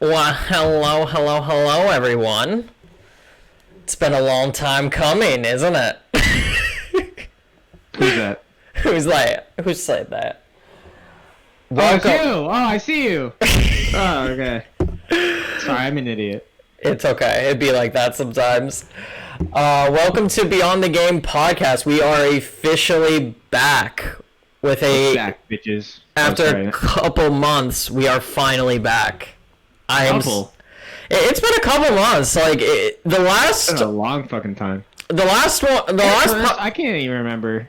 Well, hello, everyone. It's been a long time coming, isn't it? Who's that? Who said that? Oh, it's you! Oh, I see you! Oh, okay. Sorry, I'm an idiot. It's okay. It'd be like that sometimes. Welcome to Beyond the Game podcast. We are officially back with a... Back, bitches. After a couple months, we are finally back. It's been a couple months. It's been a long fucking time. I can't even remember.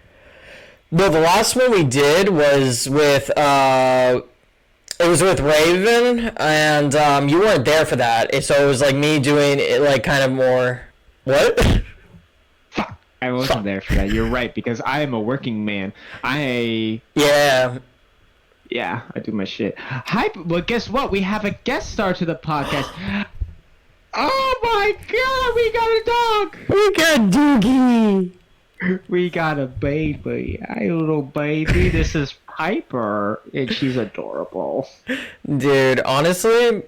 No, the last one we did was with it was with Raven, and you weren't there for that. So it was like me doing it, like kind of more. What? Fuck! I wasn't there for that. You're right, because I am a working man. Yeah, I do my shit. Hype. Well, guess what? We have a guest star to the podcast. Oh my god, we got a dog! We got Doogie! We got a baby. Hi, little baby. This is Piper, and she's adorable. Dude, honestly,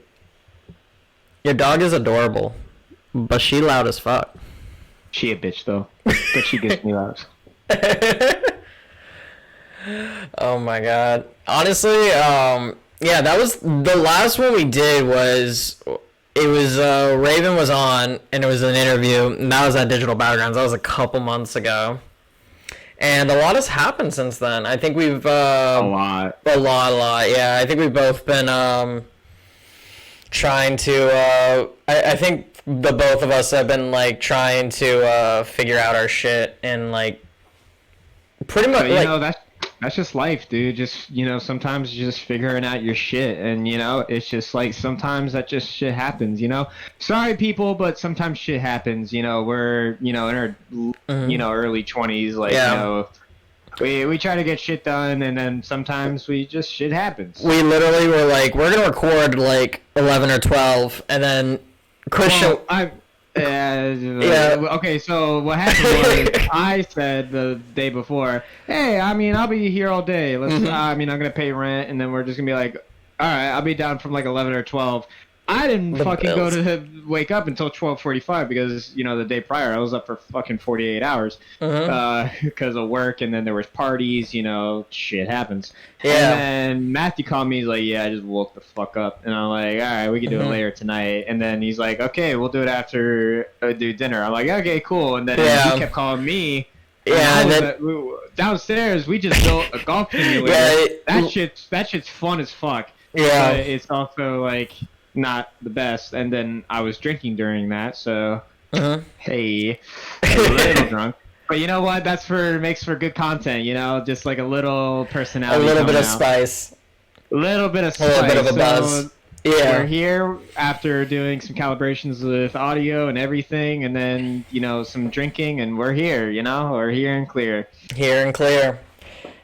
your dog is adorable, but she loud as fuck. She a bitch, though. But she gets me loud. Oh my god. Honestly, yeah, that was the last one we did Raven was on, and it was an interview, and that was at Digital Battlegrounds. That was a couple months ago. And a lot has happened since then. I think we've... a lot, yeah. I think we've both been, trying to, I think the both of us have been, like, trying to, figure out our shit, and, like, pretty much, that's just life, dude. Just, sometimes you're just figuring out your shit, and, it's just like sometimes that just shit happens, Sorry, people, but sometimes shit happens, we're, in our, early 20s, like, yeah. We try to get shit done, and then sometimes shit happens. We literally were like, we're gonna record, like, 11 or 12, and then Christian... Well, okay, so what happened was I said the day before, hey, I'll be here all day. I'm gonna pay rent, and then we're just gonna be like, all right, I'll be down from like 11 or 12. I didn't go to wake up until 12:45 because the day prior I was up for fucking 48 hours because of work, and then there was parties. Shit happens. Yeah. And then Matthew called me. He's like, "Yeah, I just woke the fuck up," and I'm like, "All right, we can do it later tonight." And then he's like, "Okay, we'll do it after I do dinner." I'm like, "Okay, cool." And then he kept calling me. Yeah, and then downstairs we just built a golf simulator. That shit's fun as fuck. Yeah. But it's also like not the best, and then I was drinking during that, so hey, a little drunk. But you know what? Makes for good content, just like a little personality. A little bit of spice. A little bit of spice. A little bit of a buzz. Yeah. We're here after doing some calibrations with audio and everything, and then, some drinking, and we're here, we're here and clear. Here and clear.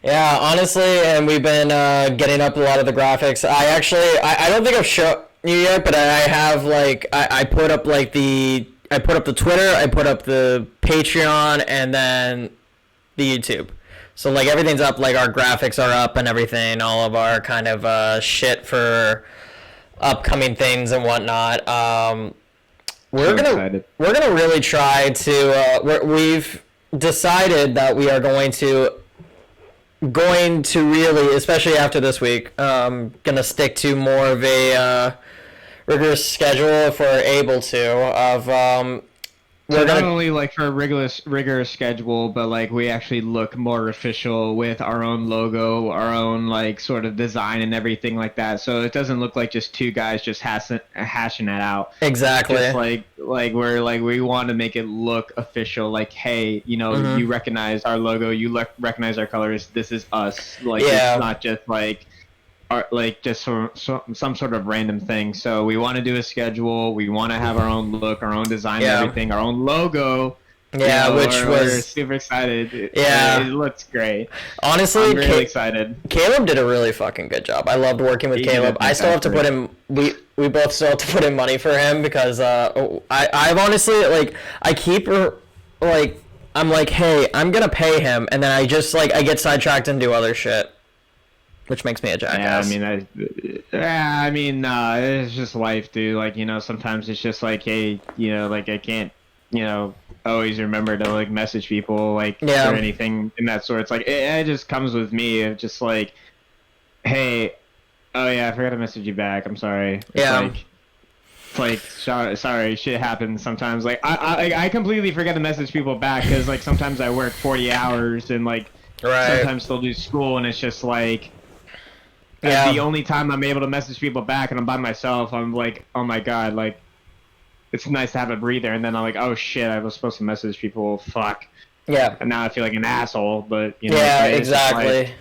Yeah, honestly, and we've been getting up a lot of the graphics. I don't think I've shown you yet, but I have, like, I put up, like, I put up the Twitter, I put up the Patreon, and then the YouTube. So, like, everything's up, like, our graphics are up and everything, all of our kind of shit for upcoming things and whatnot. We're gonna really try to, we've decided that we are going to really, especially after this week, gonna stick to more of a rigorous schedule if we're able to. Not only like for a rigorous schedule, but like we actually look more official with our own logo, our own like sort of design and everything like that. So it doesn't look like just two guys just hashing that out. Exactly. Just like we want to make it look official. Like, hey, you recognize our logo, you recognize our colors. This is us. Like, it's not just like some sort of random thing. So we want to do a schedule. We want to have our own look, our own design, and everything, our own logo. Yeah, we're super excited. Yeah, it looks great. Honestly, I'm really excited. Caleb did a really fucking good job. I loved working with Caleb. I still have to put him. We both still have to put in money for him because I've honestly I keep I'm like, hey, I'm gonna pay him, and then I just I get sidetracked and do other shit. which makes me a Yeah, jackass. It's just life, dude. Like, sometimes it's just like, hey, like I can't, always remember to like message people like Yeah. or anything in that sort. It's like it just comes with me of just like, hey, oh yeah, I forgot to message you back. I'm sorry. Yeah. It's like sorry, shit happens sometimes. Like I completely forget to message people back because like sometimes I work 40 hours and like Right. sometimes still do school and it's just like. Yeah. The only time I'm able to message people back and I'm by myself, I'm like, oh my god, like, it's nice to have a breather. And then I'm like, oh shit, I was supposed to message people. Fuck. Yeah. And now I feel like an asshole. But Yeah, it's just exactly. like,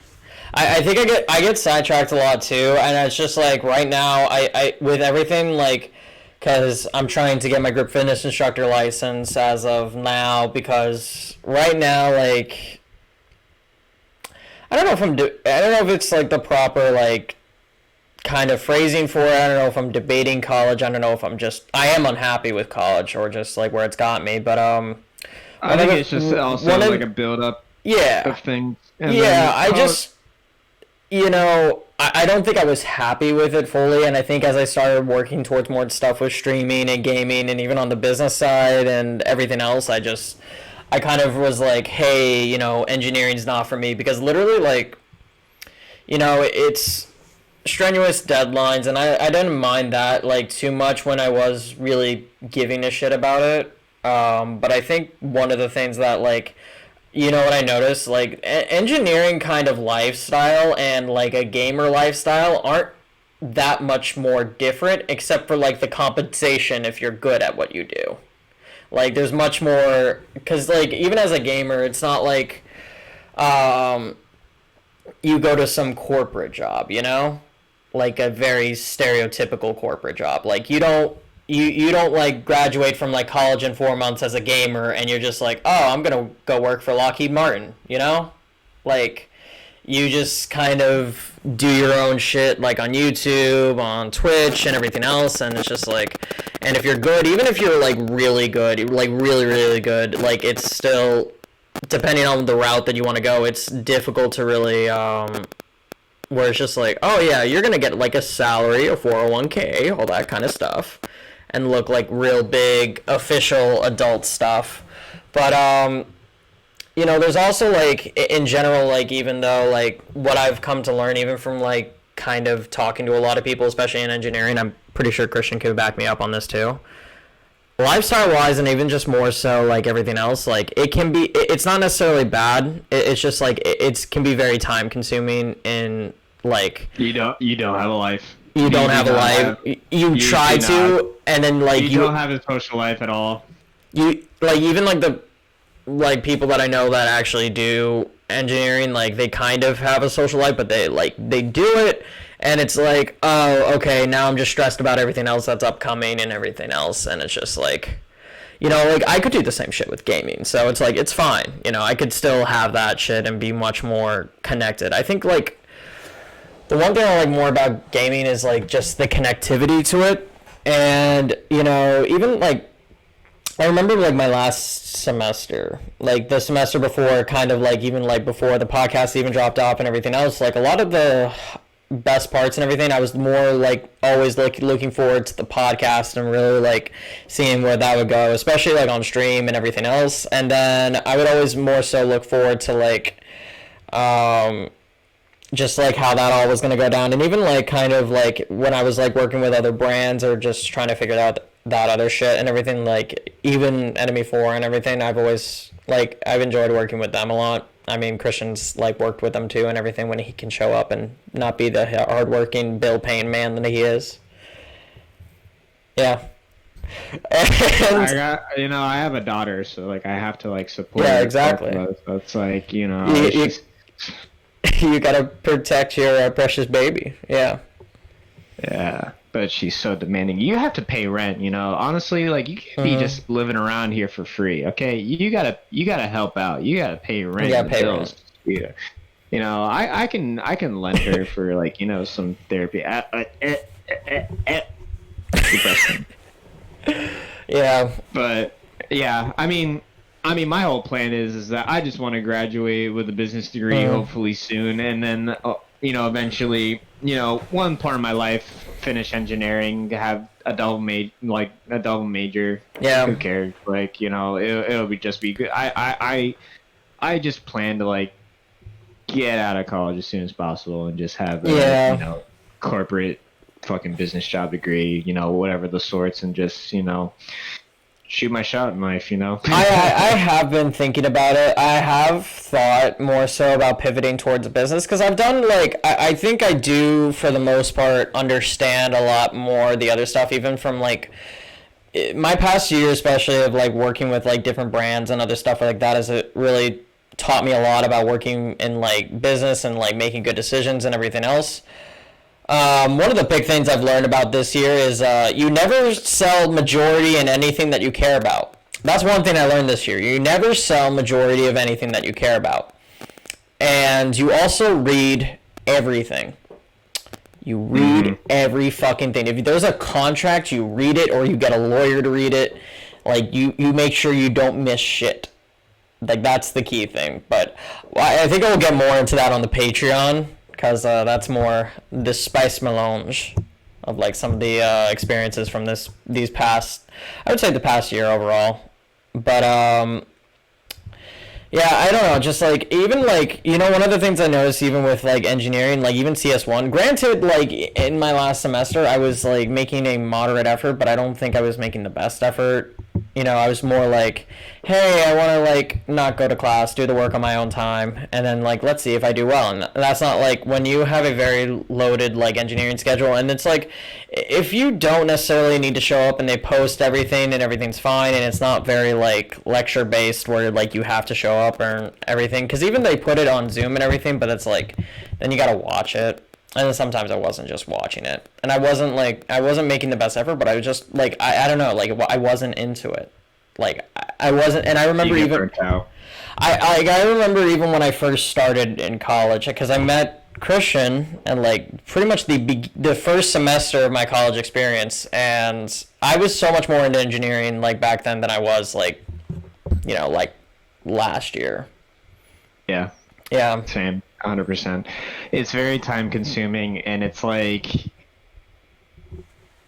I think I get sidetracked a lot too, and it's just like right now I with everything like, because I'm trying to get my group fitness instructor license as of now, because right now like I don't know if I don't know if it's like the proper like kind of phrasing for it. I don't know if I'm debating college. I don't know if I am unhappy with college or just like where it's got me. But I think it's just also like a build up yeah, of things. And yeah. I just I don't think I was happy with it fully, and I think as I started working towards more stuff with streaming and gaming, and even on the business side and everything else, I kind of was like, hey, engineering's not for me, because literally like, it's strenuous deadlines, and I didn't mind that like too much when I was really giving a shit about it. But I think one of the things that like, what I noticed, like engineering kind of lifestyle and like a gamer lifestyle aren't that much more different, except for like the compensation if you're good at what you do. Like there's much more, because like even as a gamer, it's not like you go to some corporate job, like a very stereotypical corporate job. Like you don't like graduate from like college in 4 months as a gamer and you're just like, oh, I'm gonna go work for Lockheed Martin, like you just kind of do your own shit like on YouTube, on Twitch, and everything else, and it's just like, and if you're good, even if you're like really good, like really really good, like it's still, depending on the route that you want to go, it's difficult to really where it's just like, oh yeah, you're gonna get like a salary, a 401k, all that kind of stuff, and look like real big official adult stuff. But there's also like in general, like even though like what I've come to learn, even from like kind of talking to a lot of people, especially in engineering, I'm pretty sure Christian can back me up on this too. Lifestyle wise, and even just more so like everything else, like it's not necessarily bad. It's just like it can be very time consuming, in like you don't have a life. You don't have a life. You try to, and then like you don't have a social life at all. You like even like the people that I know that actually do engineering, like they kind of have a social life, but they do it, and it's like, oh, okay, now I'm just stressed about everything else that's upcoming and everything else, and it's just like, like I could do the same shit with gaming, so it's like it's fine, I could still have that shit and be much more connected. I think like the one thing I like more about gaming is like just the connectivity to it, and even like I remember like my last semester, like the semester before, kind of like even like before the podcast even dropped off and everything else, like a lot of the best parts and everything, I was more like always looking forward to the podcast and really like seeing where that would go, especially like on stream and everything else. And then I would always more so look forward to like just like how that all was going to go down, and even like kind of like when I was like working with other brands or just trying to figure out that other shit and everything, like even Enemy 4 and everything, I've enjoyed working with them a lot. I mean, Christian's like worked with them too and everything, when he can show up and not be the hardworking bill paying man that he is. Yeah. And I have a daughter, so like I have to like support. Yeah, exactly. So it's like you gotta protect your precious baby. Yeah. Yeah, but she's so demanding. You have to pay rent, Honestly, like you can't be just living around here for free. Okay, you gotta help out. You gotta pay rent. You gotta pay bills. rent. Yeah. I can lend her for like some therapy. Yeah. But yeah, I mean, my whole plan is that I just want to graduate with a business degree, hopefully soon, and then eventually, one part of my life, finish engineering, have a double major. Yeah. Who cares? Like, it'll be just be good. I just plan to like get out of college as soon as possible and just have a, Yeah. corporate fucking business job degree, whatever the sorts, and just, shoot my shot in life, I have been thinking about it. I have thought more so about pivoting towards a business because I've done like I think I do for the most part understand a lot more the other stuff, even from like my past year, especially of like working with like different brands and other stuff like that, has it really taught me a lot about working in like business and like making good decisions and everything else. One of the big things I've learned about this year is you never sell majority in anything that you care about. That's one thing I learned this year. You never sell majority of anything that you care about. And you also read everything. You read every fucking thing. If there's a contract, you read it or you get a lawyer to read it. Like, you make sure you don't miss shit. Like, that's the key thing. But I think I'll get more into that on the Patreon. Because that's more the spice melange of like some of the experiences from these past, I would say the past year overall. But yeah, I don't know, just like even like one of the things I noticed even with like engineering, like even CS1, granted like in my last semester I was like making a moderate effort, but I don't think I was making the best effort. I was more like, hey, I want to like not go to class, do the work on my own time, and then like let's see if I do well. And that's not like when you have a very loaded like engineering schedule, and it's like if you don't necessarily need to show up and they post everything and everything's fine, and it's not very like lecture based where like you have to show up or everything, because even they put it on Zoom and everything, but it's like then you gotta watch it. And then sometimes I wasn't just watching it, and I wasn't making the best effort, but I was just like I don't know, like I wasn't into it, like I wasn't, and I remember even I remember even when I first started in college, because I met Christian and like pretty much the first semester of my college experience, and I was so much more into engineering like back then than I was like like last year. Yeah. Yeah. Same. 100%. It's very time consuming, and it's like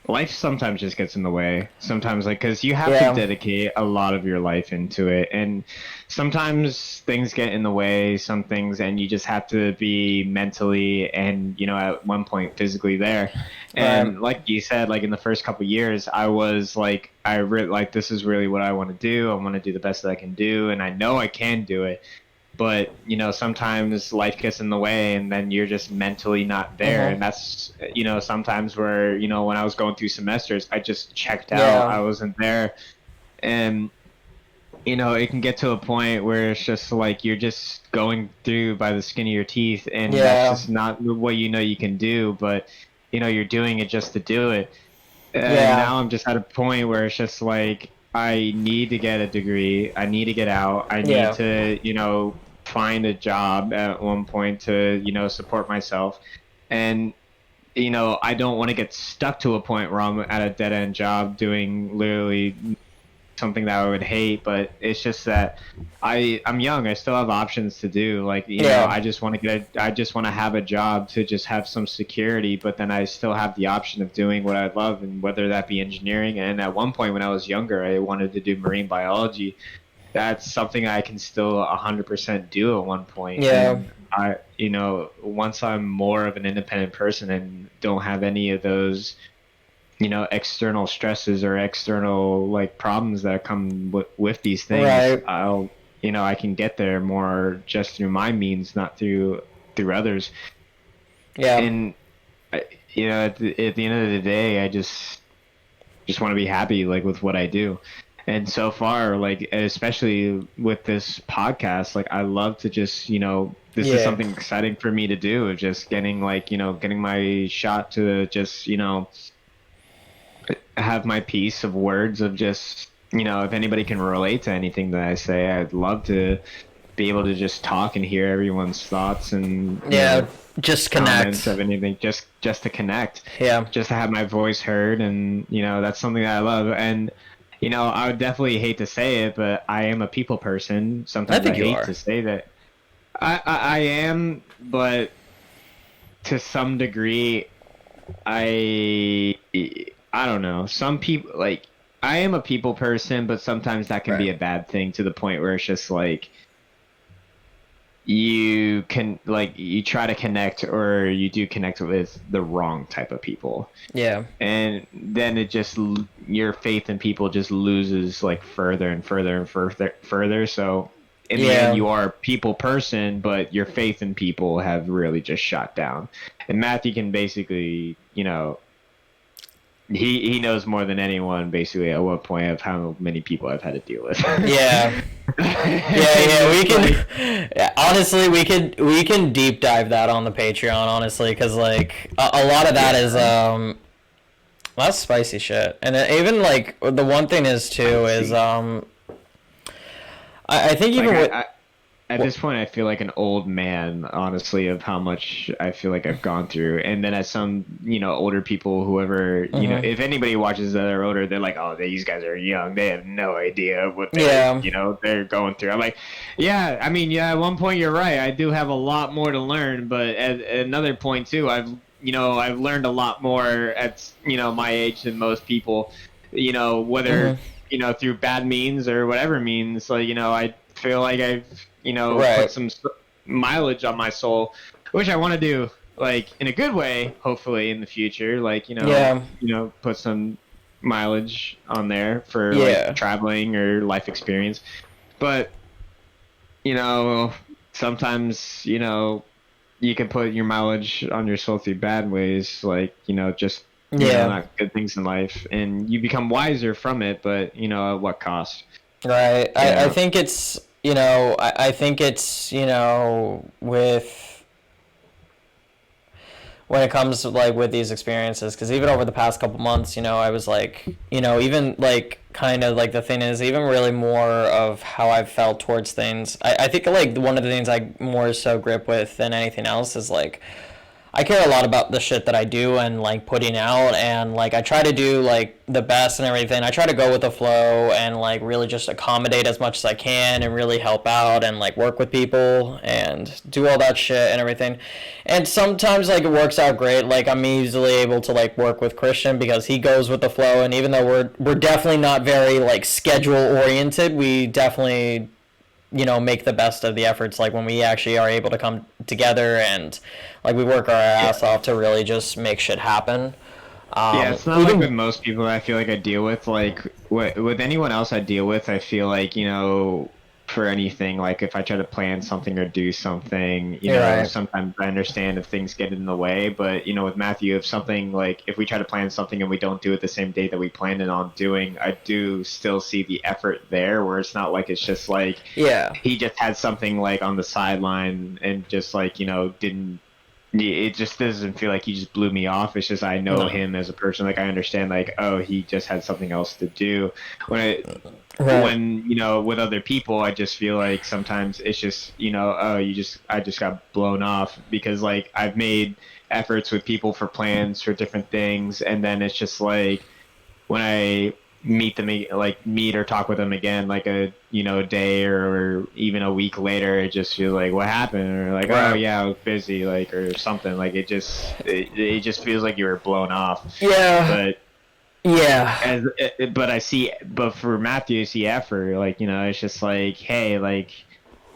life sometimes just gets in the way. Sometimes like because you have to dedicate a lot of your life into it, and sometimes things get in the way, some things, and you just have to be mentally and at one point physically there. And like you said, like in the first couple of years I was like like this is really what I want to do. I want to do the best that I can do, and I know I can do it. But sometimes life gets in the way, and then you're just mentally not there. And that's sometimes where when I was going through semesters, I just checked out. I wasn't there, and it can get to a point where it's just like you're just going through by the skin of your teeth, and that's just not what you can do. But you're doing it just to do it. And now I'm just at a point where it's just like I need to get a degree. I need to get out. I need to find a job at one point to support myself, and I don't want to get stuck to a point where I'm at a dead end job doing literally something that I would hate. But it's just that I'm young. I still have options to do. Like I just want to have a job to just have some security. But then I still have the option of doing what I love, and whether that be engineering. And at one point when I was younger, I wanted to do marine biology. That's something I can still 100% do at one point. Yeah. And once I'm more of an independent person and don't have any of those, external stresses or external like problems that come with these things, I can get there more just through my means, not through others. Yeah. And at the end of the day, I just want to be happy like with what I do. And so far, like, especially with this podcast, like, I love to just, this is something exciting for me to do, of just getting, like, getting my shot to just, have my piece of words of just, if anybody can relate to anything that I say, I'd love to be able to just talk and hear everyone's thoughts and, just connect. Of anything, just to connect. Yeah. Just to have my voice heard. And, that's something that I love. And, I would definitely hate to say it, but I am a people person. Sometimes I hate to say that. I am, but to some degree, I I don't know. Some people like I am a people person, but sometimes that can Right. be a bad thing to the point where it's just like you can like you try to connect or you do connect with the wrong type of people. Yeah. And then your faith in people just loses like further and further and further. So in the end, Yeah. you are a people person, but your faith in people have really just shot down. And Matthew can basically, he knows more than anyone basically at what point of how many people I've had to deal with. Yeah. Yeah, we can. Yeah, honestly, we can deep dive that on the Patreon, honestly, because like a lot of that is that's spicy shit, and even like the one thing is too is I think even with At this point, I feel like an old man, honestly, of how much I feel like I've gone through. And then as some, older people, whoever, if anybody watches that are older, they're like, oh, these guys are young. They have no idea what Yeah. they're going through. I'm like, yeah, I mean, yeah, at one point you're right. I do have a lot more to learn. But at another point, too, I've learned a lot more at, my age than most people, whether, through bad means or whatever means. Like, I feel like I've Right. put some mileage on my soul, which I want to do, like in a good way, hopefully in the future. Like Yeah. put some mileage on there for Yeah. like traveling or life experience. But sometimes you can put your mileage on your soul through bad ways, like just Yeah. not good things in life, and you become wiser from it. But at what cost? Right. I Yeah. think it's I think it's with when it comes to like with these experiences, because even over the past couple months, I was like, even like kind of like the thing is even really more of how I've felt towards things. I think like one of the things I more so grip with than anything else is like I care a lot about the shit that I do and like putting out, and like I try to do like the best and everything. I try to go with the flow and like really just accommodate as much as I can and really help out and like work with people and do all that shit and everything. And sometimes like it works out great. Like I'm easily able to like work with Christian because he goes with the flow, and even though we're definitely not very like schedule oriented, we definitely make the best of the efforts, like when we actually are able to come together and like we work our ass off to really just make shit happen. Yeah, it's not like with most people I feel like I deal with. Like with anyone else I deal with, I feel like for anything, like if I try to plan something or do something, Right. sometimes I understand if things get in the way. But with Matthew, if something like if we try to plan something and we don't do it the same day that we planned it on doing, I do still see the effort there. Where it's not like it's just like Yeah. he just had something like on the sideline and just like didn't. It just doesn't feel like he just blew me off. It's just I know him as a person. Like I understand, like, oh, he just had something else to do. When with other people, I just feel like sometimes it's just oh, I just got blown off because like I've made efforts with people for plans for different things, and then it's just like when I meet or talk with them again like a day or even a week later, it just feels like what happened, or like Right. oh yeah, I was busy, like, or something. Like it just feels like you were blown off. Yeah. But Yeah. but for Matthew, I see effort, like it's just like, hey, like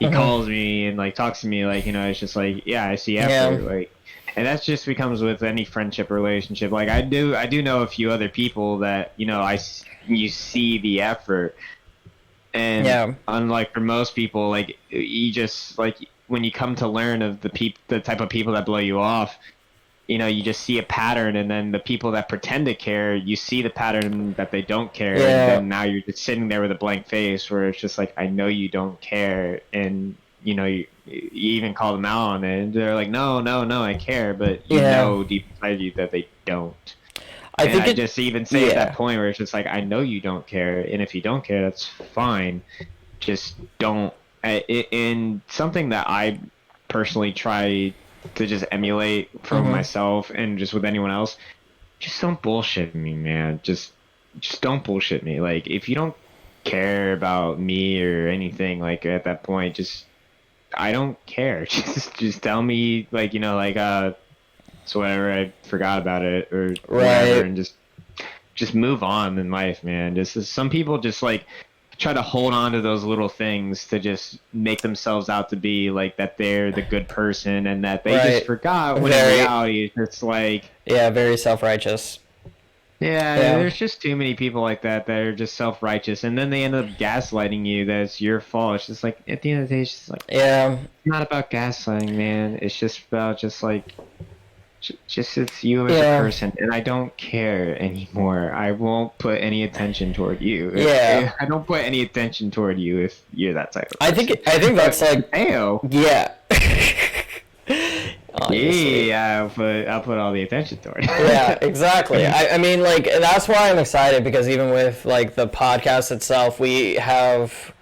he calls me and like talks to me, like it's just like, yeah, I see effort. Yeah. Like, and that's just becomes with any friendship or relationship. Like I do know a few other people that you see the effort, and Yeah. unlike for most people, like you just like when you come to learn of the type of people that blow you off, you just see a pattern, and then the people that pretend to care, you see the pattern that they don't care, Yeah. and then now you're just sitting there with a blank face where it's just like, I know you don't care, and you even call them out on it, and they're like, no, I care, but you know deep inside you that they don't. I think I it just even say at that point where it's just like, I know you don't care, and if you don't care, that's fine. Just don't. And something that I personally try to just emulate from myself and just with anyone else, just don't bullshit me, man. Just don't bullshit me. Like if you don't care about me or anything, like at that point, just I don't care. Just tell me, like so whatever, I forgot about it or Right. whatever, and just move on in life, man. Just some people just like try to hold on to those little things to just make themselves out to be like that they're the good person, and that they Right. just forgot when Very- in reality it's like, Yeah, very self-righteous. yeah, Yeah. there's just too many people like that that are just self-righteous, and then they end up gaslighting you that it's your fault. It's just like, at the end of the day, it's just like, Yeah. it's not about gaslighting, man. It's just about just like, just it's you as Yeah. a person, and I don't care anymore. I won't put any attention toward you. Yeah. I don't put any attention toward you if you're that type of I person. think that's like, Ayo. yeah. Honestly. Yeah, I'll put all the attention toward it. Yeah, exactly. I mean, like, that's why I'm excited, because even with like the podcast itself, we have,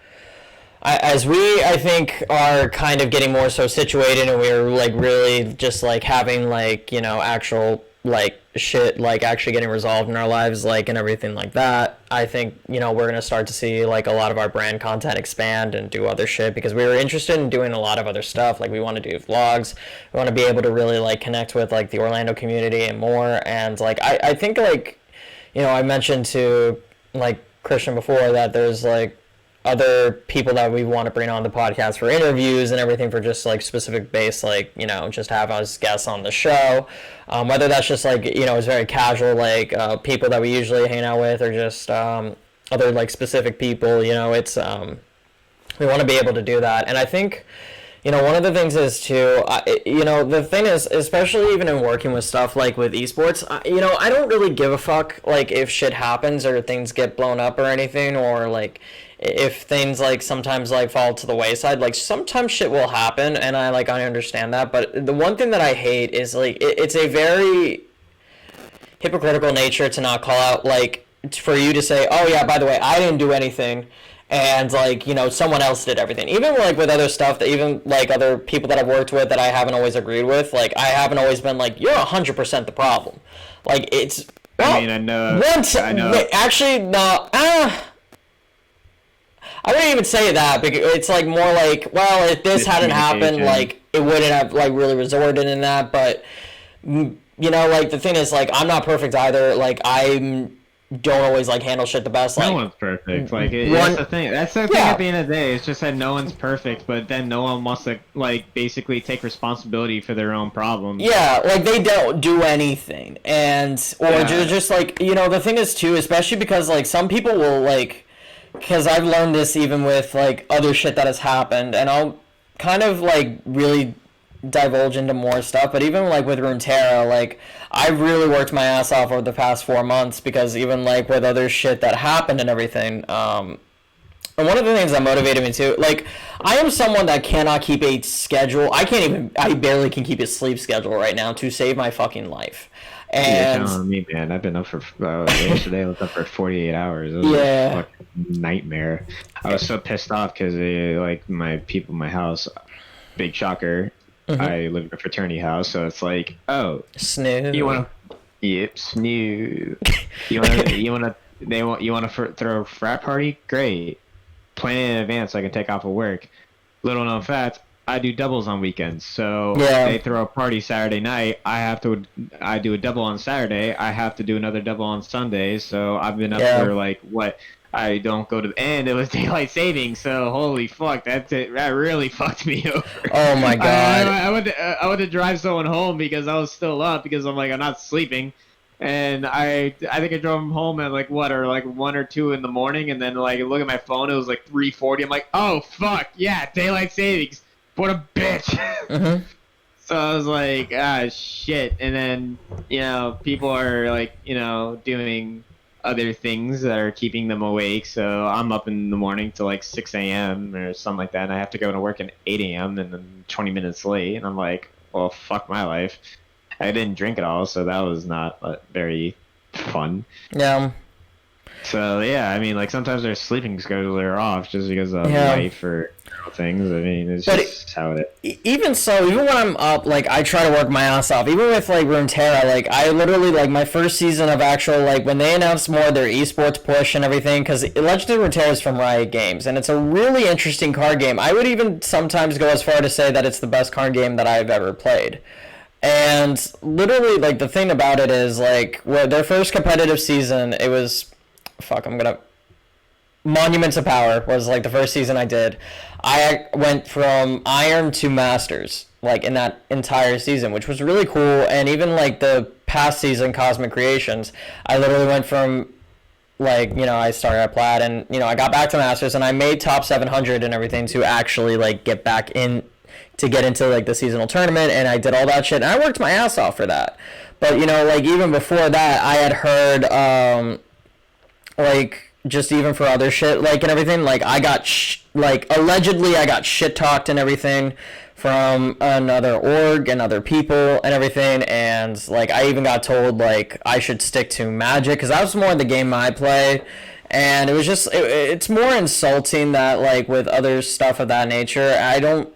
as we, I think, are kind of getting more so situated, and we're like really just like having like, you know, actual like shit like actually getting resolved in our lives, like, and everything like that. I think, you know, we're gonna start to see like a lot of our brand content expand and do other shit, because we were interested in doing a lot of other stuff. Like, we want to do vlogs, we want to be able to really like connect with like the Orlando community and more. And like I think, like, you know, I mentioned to like Christian before that there's like other people that we want to bring on the podcast for interviews and everything, for just like specific base, like, you know, just have as guests on the show, whether that's just like, you know, it's very casual, like people that we usually hang out with, or just other like specific people, you know. It's we want to be able to do that. And I think, you know, one of the things is too, you know, the thing is, especially even in working with stuff like with esports, you know, I don't really give a fuck like if shit happens or things get blown up or anything, or like if things like sometimes like fall to the wayside. Like, sometimes shit will happen, and I understand that. But the one thing that I hate is like it's a very hypocritical nature to not call out, like, for you to say, oh yeah, by the way, I didn't do anything, and like, you know, someone else did everything. Even like with other stuff, that even like other people that I've worked with that I haven't always agreed with, like, I haven't always been like, you're 100% the problem. Like, it's, well, I mean, I know. wait, actually, no, I wouldn't even say that, because it's like more like, well, if this hadn't happened, like, it wouldn't have like really resorted in that. But you know, like, the thing is, like, I'm not perfect either. Like, I don't always like handle shit the best. Like, No one's perfect. Like, that's the thing. That's the thing. Yeah. At the end of the day, it's just that no one's perfect, but then no one wants to like basically take responsibility for their own problems. yeah, like, they don't do anything, and or Yeah. just like, you know, the thing is too, especially because like some people will like, because I've learned this even with like other shit that has happened, and I'll kind of like really divulge into more stuff. But even like with Runeterra, like, I've really worked my ass off over the past 4 months, because even like with other shit that happened and everything, and one of the things that motivated me too, like, I am someone that cannot keep a schedule. I barely can keep a sleep schedule right now to save my fucking life. You're And telling me, man. I've been up for yesterday. I was up for 48 hours. It was Yeah. a fucking nightmare. I was so pissed off because like my people in my house. Big shocker. I live in a fraternity house, so it's like, oh, snooze. you want to? Yep, snoo. You want to throw a frat party? Great. Plan it in advance so I can take off of work. Little known fact, I do doubles on weekends. So Yeah. they throw a party Saturday night. I do a double on Saturday. I have to do another double on Sunday. So I've been up Yeah. for like what? I don't go to, and it was daylight savings. So holy fuck, that really fucked me over. Oh my god. I went to drive someone home because I was still up, because I'm like, I'm not sleeping. And I think I drove him home at like 1 or 2 in the morning, and then like look at my phone, it was like 3:40. I'm like, oh fuck, yeah, daylight savings. What a bitch. Mhm. So I was like, ah, shit. And then, you know, people are like, you know, doing other things that are keeping them awake. So I'm up in the morning till like 6 a.m. or something like that, and I have to go to work at 8 a.m. and then 20 minutes late. And I'm like, well, fuck my life. I didn't drink at all, so that was not very fun. Yeah. So yeah, I mean, like, sometimes their sleeping schedules are off just because of Yeah. life or things. I mean, it's But just how it is. Even so, even when I'm up, like, I try to work my ass off. Even with like Runeterra, like, I literally, like, my first season of actual, like, when they announced more of their esports push and everything, because Legendary Runeterra is from Riot Games, and it's a really interesting card game. I would even sometimes go as far to say that it's the best card game that I've ever played. And literally, like, the thing about it is, like, their first competitive season, it was, Monuments of Power was, like, the first season I did. I went from Iron to Masters, like, in that entire season, which was really cool. And even, like, the past season, Cosmic Creations, I literally went from, like, I started at Plat, and, I got back to Masters, and I made top 700 and everything to actually, like, get back in, to get into, like, the seasonal tournament, and I did all that shit, and I worked my ass off for that. But, like, even before that, I had heard, like, just even for other shit, like, and everything, like, I got, like, allegedly I got shit-talked and everything from another org and other people and everything, and, like, I even got told, like, I should stick to Magic, because that was more the game I play, and it was just, it's more insulting that, like, with other stuff of that nature, I don't,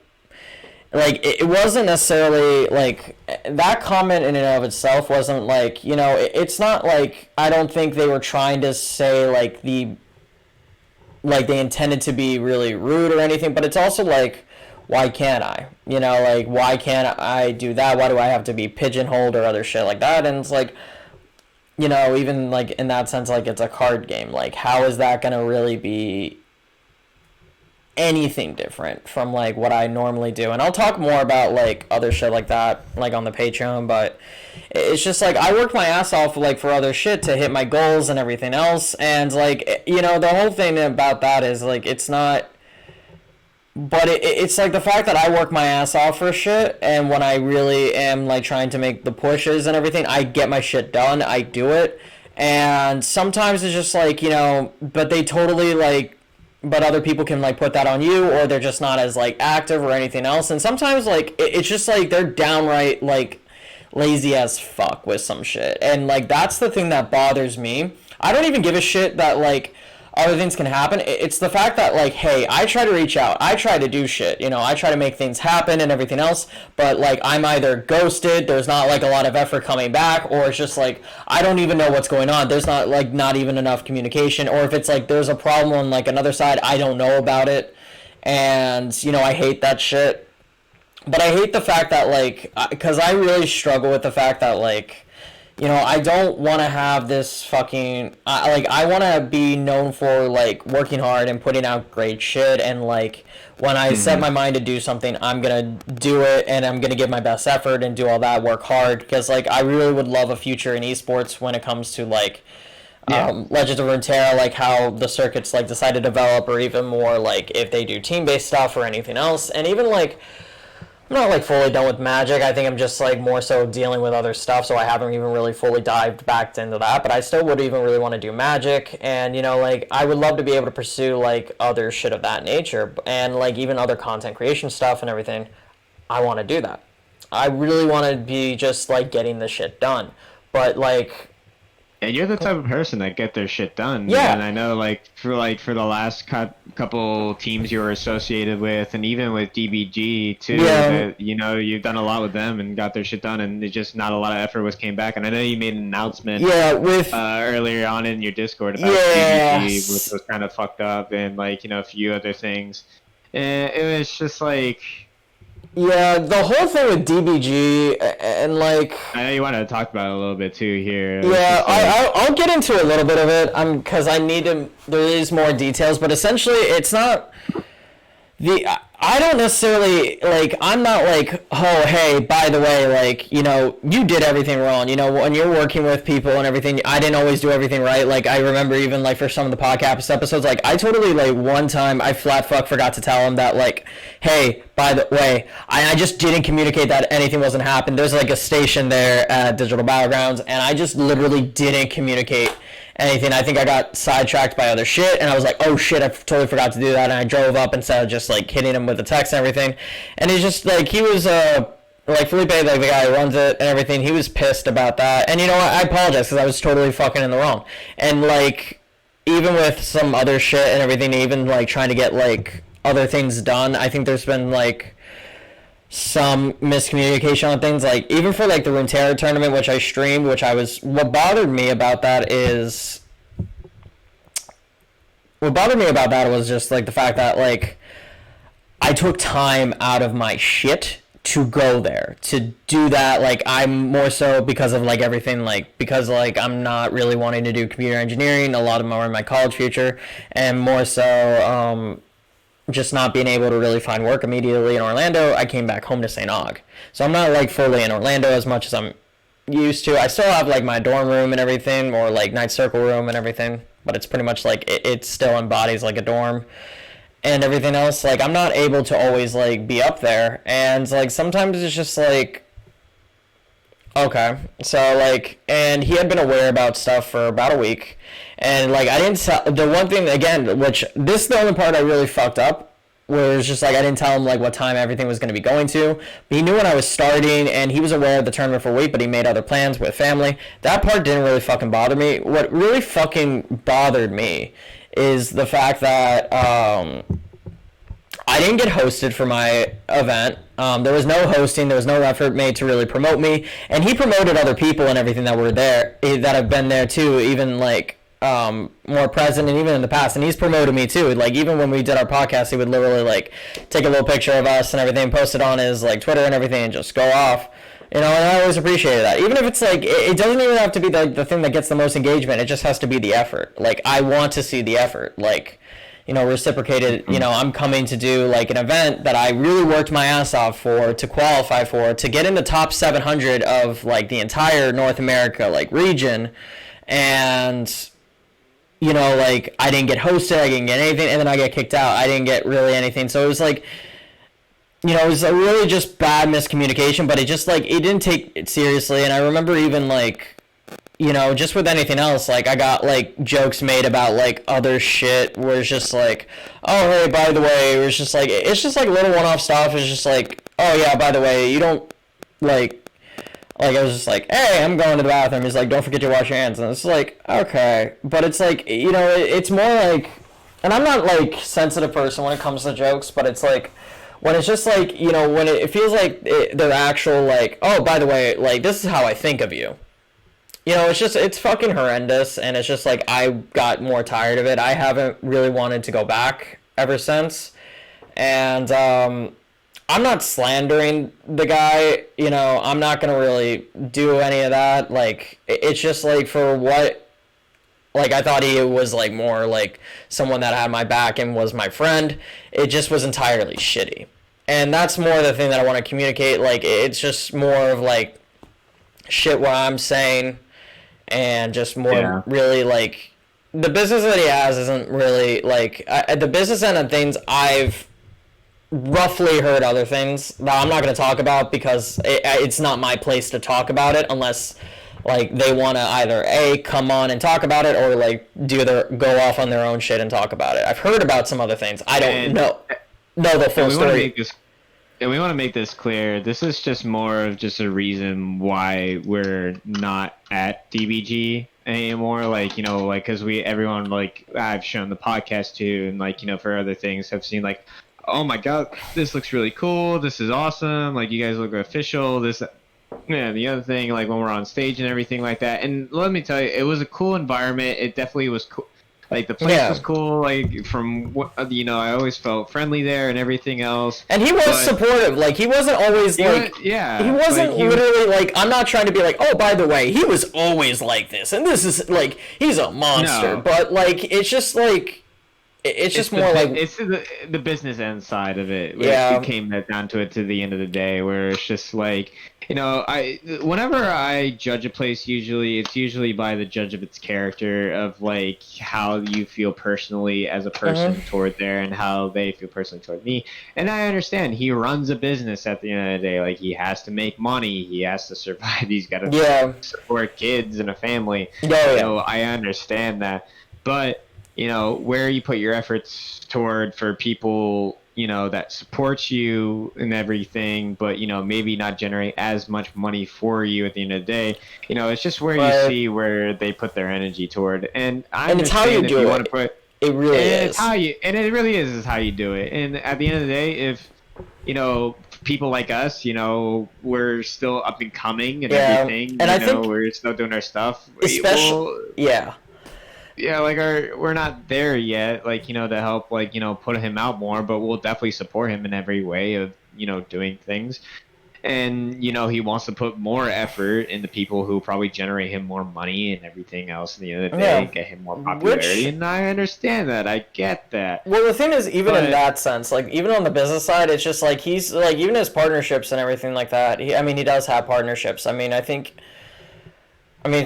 like, it wasn't necessarily, like, that comment in and of itself wasn't, like, it's not, like, I don't think they were trying to say, like, they intended to be really rude or anything, but it's also, like, why can't I? Like, why can't I do that? Why do I have to be pigeonholed or other shit like that? And it's, like, even, like, in that sense, like, it's a card game. Like, how is that gonna really be anything different from, like, what I normally do? And I'll talk more about, like, other shit like that, like, on the Patreon, but it's just, like, I work my ass off, like, for other shit to hit my goals and everything else, and, like, the whole thing about that is, like, it's not, but it's, like, the fact that I work my ass off for shit, and when I really am, like, trying to make the pushes and everything, I get my shit done, I do it, and sometimes it's just, like, but they totally, like, but other people can, like, put that on you, or they're just not as, like, active or anything else, and sometimes, like, it's just, like, they're downright, like, lazy as fuck with some shit, and, like, that's the thing that bothers me. I don't even give a shit that, like, other things can happen. It's the fact that, like, hey, I try to reach out, I try to do shit, I try to make things happen and everything else, but, like, I'm either ghosted, there's not, like, a lot of effort coming back, or it's just, like, I don't even know what's going on, there's not, like, not even enough communication, or if it's, like, there's a problem on, like, another side, I don't know about it, and, I hate that shit. But I hate the fact that, like, because I really struggle with the fact that, like, I don't want to have this fucking, I want to be known for, like, working hard and putting out great shit, and, like, when I set my mind to do something, I'm going to do it, and I'm going to give my best effort and do all that, work hard, because, like, I really would love a future in esports when it comes to, like, Legends of Runeterra, like, how the circuits, like, decide to develop, or even more, like, if they do team-based stuff or anything else, and even, like, I'm not, like, fully done with Magic. I think I'm just, like, more so dealing with other stuff, so I haven't even really fully dived back into that, but I still would even really want to do Magic, and, like, I would love to be able to pursue, like, other shit of that nature, and, like, even other content creation stuff and everything. I want to do that. I really want to be just, like, getting the shit done, but, like... And you're the type of person that get their shit done. Yeah. And I know, like, for the last couple teams you were associated with, and even with DBG too, that, you've done a lot with them and got their shit done, and it's just not a lot of effort came back. And I know you made an announcement with earlier on in your Discord about DBG, which was kind of fucked up, and, like, a few other things. And it was just like... Yeah, the whole thing with DBG, and, like... I know you wanted to talk about it a little bit, too, here. Yeah, I'll get into a little bit of it, because I need to... There is more details, but essentially, it's not... I don't necessarily, like, I'm not like, oh, hey, by the way, like, you did everything wrong, when you're working with people and everything, I didn't always do everything right, like, I remember even, like, for some of the podcast episodes, like, I totally, like, one time, I flat fuck forgot to tell him that, like, hey, by the way, I just didn't communicate that anything wasn't happening, there's, like, a station there at Digital Battlegrounds, and I just literally didn't communicate anything. I think I got sidetracked by other shit, and I was like, oh shit, I totally forgot to do that, and I drove up instead of just, like, hitting him with the text and everything, and he's just, like, he was, like, Felipe, like, the guy who runs it and everything, he was pissed about that, and, I apologize, because I was totally fucking in the wrong, and, like, even with some other shit and everything, even, like, trying to get, like, other things done, I think there's been, like, some miscommunication on things, like, even for, like, the Runeterra tournament, which I streamed, what bothered me about that was just, like, the fact that, like, I took time out of my shit to go there to do that. Like I'm more so because of like everything, like because like I'm not really wanting to do computer engineering. A lot of them are in my college future, and more so just not being able to really find work immediately in Orlando. I came back home to St. Aug, so I'm not like fully in Orlando as much as I'm used to. I still have like my dorm room and everything, or like night circle room and everything, but it's pretty much like it still embodies like a dorm and everything else. Like I'm not able to always like be up there, and like sometimes it's just like okay. So like, and he had been aware about stuff for about a week, and like I didn't tell the one thing again, which this is the only part I really fucked up, where it was just like I didn't tell him like what time everything was going to be going to. But he knew when I was starting, and he was aware of the tournament for a week, but he made other plans with family. That part didn't really fucking bother me. What really fucking bothered me is the fact that I didn't get hosted for my event. There was no hosting. There was no effort made to really promote me. And he promoted other people and everything that were there, that have been there too, even like more present and even in the past. And he's promoted me too. Like even when we did our podcast, he would literally like take a little picture of us and everything, post it on his like Twitter and everything, and just go off. You know, and I always appreciated that. Even if it's like, it doesn't even have to be the thing that gets the most engagement. It just has to be the effort. Like, I want to see the effort. Like, you know, reciprocated. You know, I'm coming to do like an event that I really worked my ass off for, to qualify for, to get in the top 700 of like the entire North America like region. And, you know, like I didn't get hosted, I didn't get anything, and then I get kicked out. I didn't get really anything. So it was like, you know, it was a really just bad miscommunication, but it just like, it didn't take it seriously. And I remember even like, you know, just with anything else, like I got like jokes made about like other shit where it's just like, oh hey, by the way, it was just like, it's just like little one-off stuff. It's just like, oh yeah, by the way, you don't like I was just like, hey, I'm going to the bathroom. He's like, don't forget to wash your hands. And it's like, okay, but it's like, you know, it's more like, and I'm not like sensitive person when it comes to jokes, but it's like when it's just like, you know, when it feels like they're actual like, oh, by the way, like this is how I think of you. You know, it's just, it's fucking horrendous, and it's just like, I got more tired of it. I haven't really wanted to go back ever since, and I'm not slandering the guy, you know, I'm not gonna really do any of that. Like, it's just like, for what, like, I thought he was like more like someone that had my back and was my friend. It just was entirely shitty, and that's more the thing that I want to communicate. Like, it's just more of like shit what I'm saying, and just more really like the business that he has isn't really like the business end of things. I've roughly heard other things that I'm not going to talk about because it's not my place to talk about it unless like they want to either A, come on and talk about it, or like go off on their own shit and talk about it. I've heard about some other things. I don't know the full story. And we want to make this clear. This is just more of just a reason why we're not at DBG anymore. Like, you know, like, because everyone, like, I've shown the podcast to, and, like, you know, for other things, have seen, like, oh my God, this looks really cool. This is awesome. Like, you guys look official. This, yeah, the other thing, like, when we're on stage and everything like that. And let me tell you, it was a cool environment. It definitely was cool. Like, the place was cool, like, from what, you know, I always felt friendly there and everything else. And he was supportive. Like, he wasn't always, like... He wasn't like, literally, like, I'm not trying to be like, oh, by the way, he was always like this, and this is, like, he's a monster. No. But, like, it's just, like... It's just more like... It's the business end side of it. It came down to it to the end of the day, where it's just, like... You know, whenever I judge a place, it's usually by the judge of its character, of like how you feel personally as a person toward there, and how they feel personally toward me. And I understand he runs a business at the end of the day. Like, he has to make money, he has to survive, he's got to support kids and a family. So I understand that, but you know, where you put your efforts toward for people, you know, that supports you and everything, but, you know, maybe not generate as much money for you at the end of the day. You know, it's just where you see where they put their energy toward. And it's how you do it. It really is. It's how you, and it really is how you do it. And at the end of the day, if, you know, people like us, you know, we're still up and coming and everything, and I think we're still doing our stuff. Yeah, like we're not there yet, like, you know, to help, like, you know, put him out more, but we'll definitely support him in every way of, you know, doing things. And, he wants to put more effort into people who probably generate him more money and everything else at the end of the day, and get him more popularity. And I understand that. I get that. Well, the thing is, even in that sense, like, even on the business side, it's just, like, he's, like, even his partnerships and everything like that, he does have partnerships. I mean,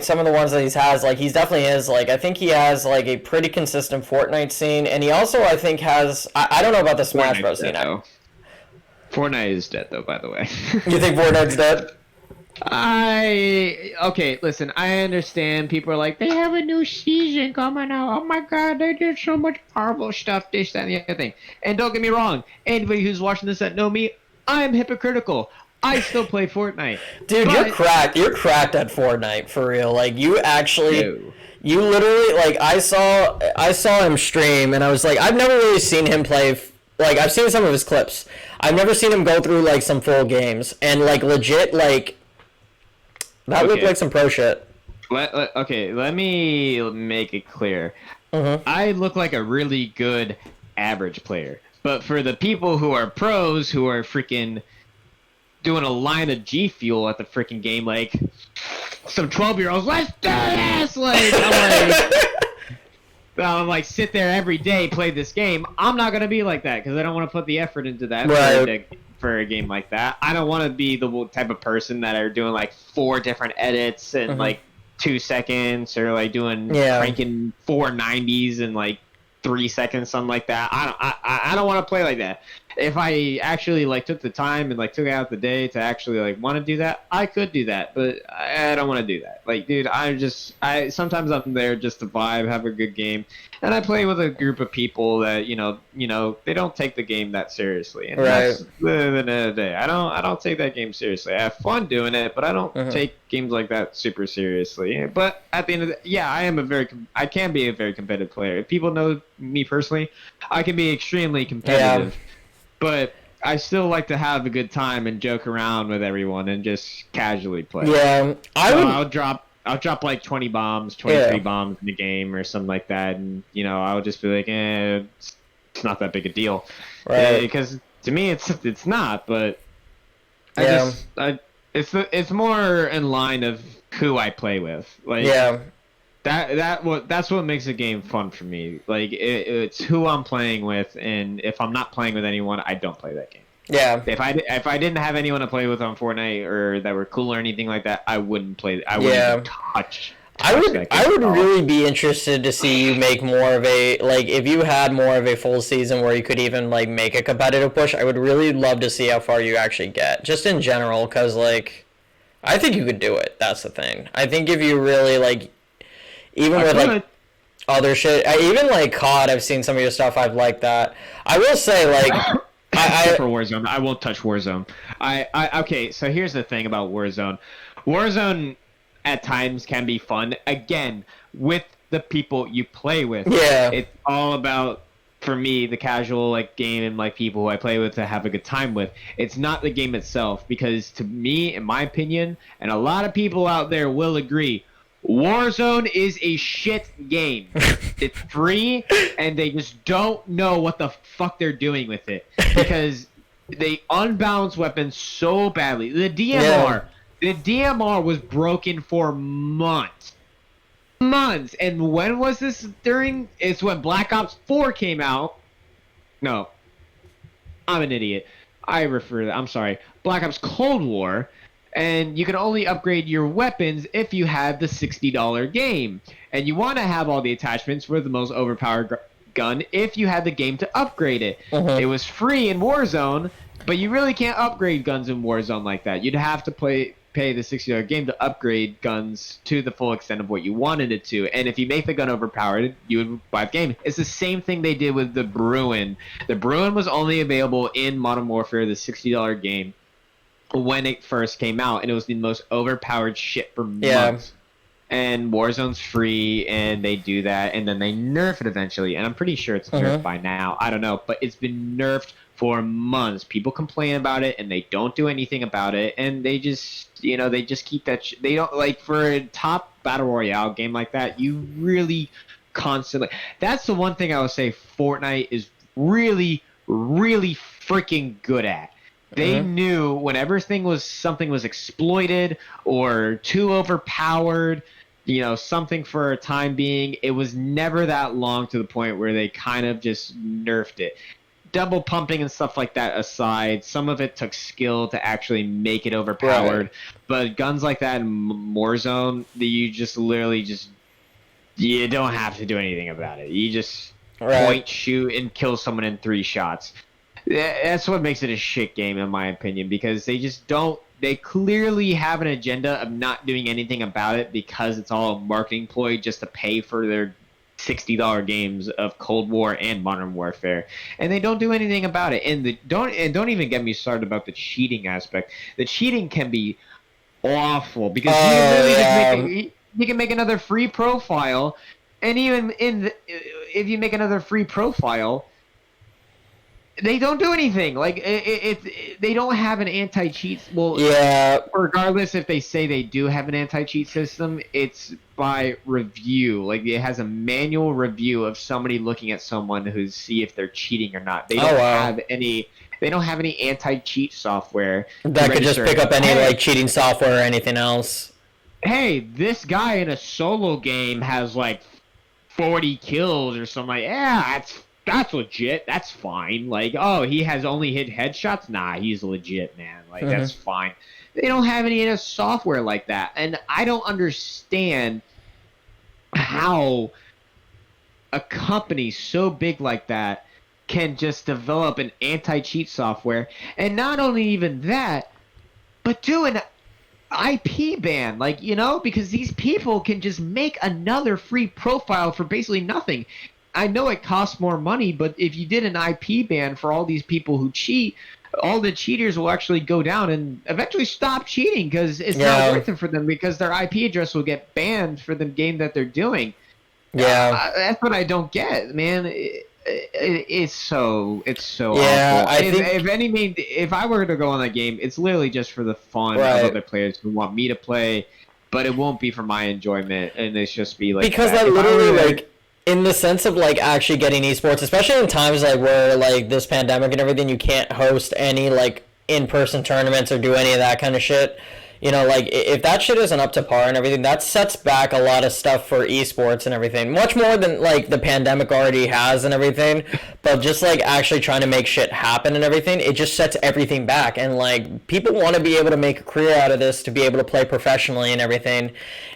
some of the ones that he has, like, he's definitely is, like, I think he has, like, a pretty consistent Fortnite scene, and he also, I think, has, I don't know about the Smash Bros. scene. Fortnite is dead, though, by the way. You think Fortnite's dead? Okay, listen, I understand people are like, they have a new season coming out. Oh my god, they did so much Marvel stuff, this, that, and the other thing. And don't get me wrong, anybody who's watching this that know me, I am hypocritical. I still play Fortnite. Dude, you're cracked. You're cracked at Fortnite, for real. Like, you actually... You literally, like, I saw him stream, and I was like, I've never really seen him play... Like, I've seen some of his clips. I've never seen him go through, like, some full games. And, like, legit, like... That looked like some pro shit. Okay, let me make it clear. I look like a really good average player. But for the people who are pros, who are freaking doing a line of G Fuel at the freaking game, like, some 12-year-olds, let's do this! I'm like, sit there every day, play this game. I'm not going to be like that, because I don't want to put the effort into that for a game like that. I don't want to be the type of person that are doing, like, 4 different edits in, like, 2 seconds, or, like, doing cranking 490s in, like, 3 seconds, something like that. I don't want to play like that. If I actually, like, took the time and, like, took out the day to actually, like, want to do that, I could do that, but I don't want to do that. Like, dude, sometimes I'm there just to vibe, have a good game, and I play with a group of people that, they don't take the game that seriously. And that's the end of the day. I don't take that game seriously. I have fun doing it, but I don't take games like that super seriously. But at the end of the I can be a very competitive player. If people know me personally, I can be extremely competitive. Yeah. But I still like to have a good time and joke around with everyone and just casually play. Yeah, I'll drop like 20 bombs, 23 bombs in the game or something like that, and I'll just be like, it's not that big a deal, right? Because to me, it's not. But it's more in line of who I play with. Like, that's what makes a game fun for me. Like, it's who I'm playing with, and if I'm not playing with anyone, I don't play that game. Yeah. If I didn't have anyone to play with on Fortnite or that were cool or anything like that, I wouldn't play. I wouldn't touch. I would really be interested to see you make more of a, like, if you had more of a full season where you could even, like, make a competitive push. I would really love to see how far you actually get, just in general, because, like, I think you could do it. That's the thing. I think if you really, like, even with, like, other shit, even, like, COD, I've seen some of your stuff. I've liked that. I will say, like, Except for Warzone, I won't touch Warzone. Okay, so here's the thing about Warzone. Warzone at times can be fun, again, with the people you play with. Yeah. It's all about, for me, the casual, like, game and, like, people who I play with to have a good time with. It's not the game itself, because to me, in my opinion, and a lot of people out there will agree, Warzone is a shit game. It's free, and they just don't know what the fuck they're doing with it, because they unbalance weapons so badly. The DMR was broken for months. And when was this? It's when Black Ops 4 came out. No, I'm an idiot. I'm sorry. Black Ops Cold War. And you can only upgrade your weapons if you have the $60 game. And you want to have all the attachments for the most overpowered gun if you had the game to upgrade it. It was free in Warzone, but you really can't upgrade guns in Warzone like that. You'd have to pay the $60 game to upgrade guns to the full extent of what you wanted it to. And if you make the gun overpowered, you would buy the game. It's the same thing they did with the Bruin. The Bruin was only available in Modern Warfare, the $60 game, when it first came out, and it was the most overpowered shit for months. And Warzone's free, and they do that, and then they nerf it eventually, and I'm pretty sure it's nerfed by now. I don't know, but it's been nerfed for months. People complain about it, and they don't do anything about it, and they just, they just keep that they don't, like, for a top Battle Royale game like that, you really constantly... That's the one thing I would say Fortnite is really, really freaking good at. They knew whenever something was exploited or too overpowered, something for a time being, it was never that long to the point where they kind of just nerfed it. Double pumping and stuff like that aside, some of it took skill to actually make it overpowered. Right. But guns like that in Warzone, you just literally you don't have to do anything about it. You just point, shoot, and kill someone in 3 shots. That's what makes it a shit game, in my opinion, because they just don't. They clearly have an agenda of not doing anything about it because it's all a marketing ploy just to pay for their $60 games of Cold War and Modern Warfare, and they don't do anything about it. And don't even get me started about the cheating aspect. The cheating can be awful because you can make another free profile, and even if you make another free profile, they don't do anything. Like they don't have an anti-cheat. Well, yeah. Regardless if they say they do have an anti-cheat system, it's by review. Like it has a manual review of somebody looking at someone who see if they're cheating or not. They don't have any. They don't have any anti-cheat software that could just pick up any like cheating software or anything else. Hey, this guy in a solo game has like 40 kills or something. Like, yeah, that's legit. That's fine. Like, oh, he has only hit headshots? Nah, he's legit, man. Like, that's fine. They don't have any software like that. And I don't understand how a company so big like that can just develop an anti-cheat software. And not only even that, but do an IP ban. Like, because these people can just make another free profile for basically nothing. I know it costs more money, but if you did an IP ban for all these people who cheat, all the cheaters will actually go down and eventually stop cheating because it's not worth it for them because their IP address will get banned for the game that they're doing. Yeah. That's what I don't get, man. It's so awful. If I were to go on that game, it's literally just for the fun of other players who want me to play, but it won't be for my enjoyment, and it's just be like because that literally like. In the sense of like actually getting esports, especially in times like where like this pandemic and everything, you can't host any like in-person tournaments or do any of that kind of shit. Like if that shit isn't up to par and everything, that sets back a lot of stuff for esports and everything. Much more than like the pandemic already has and everything. But just like actually trying to make shit happen and everything, it just sets everything back. And like people want to be able to make a career out of this, to be able to play professionally and everything.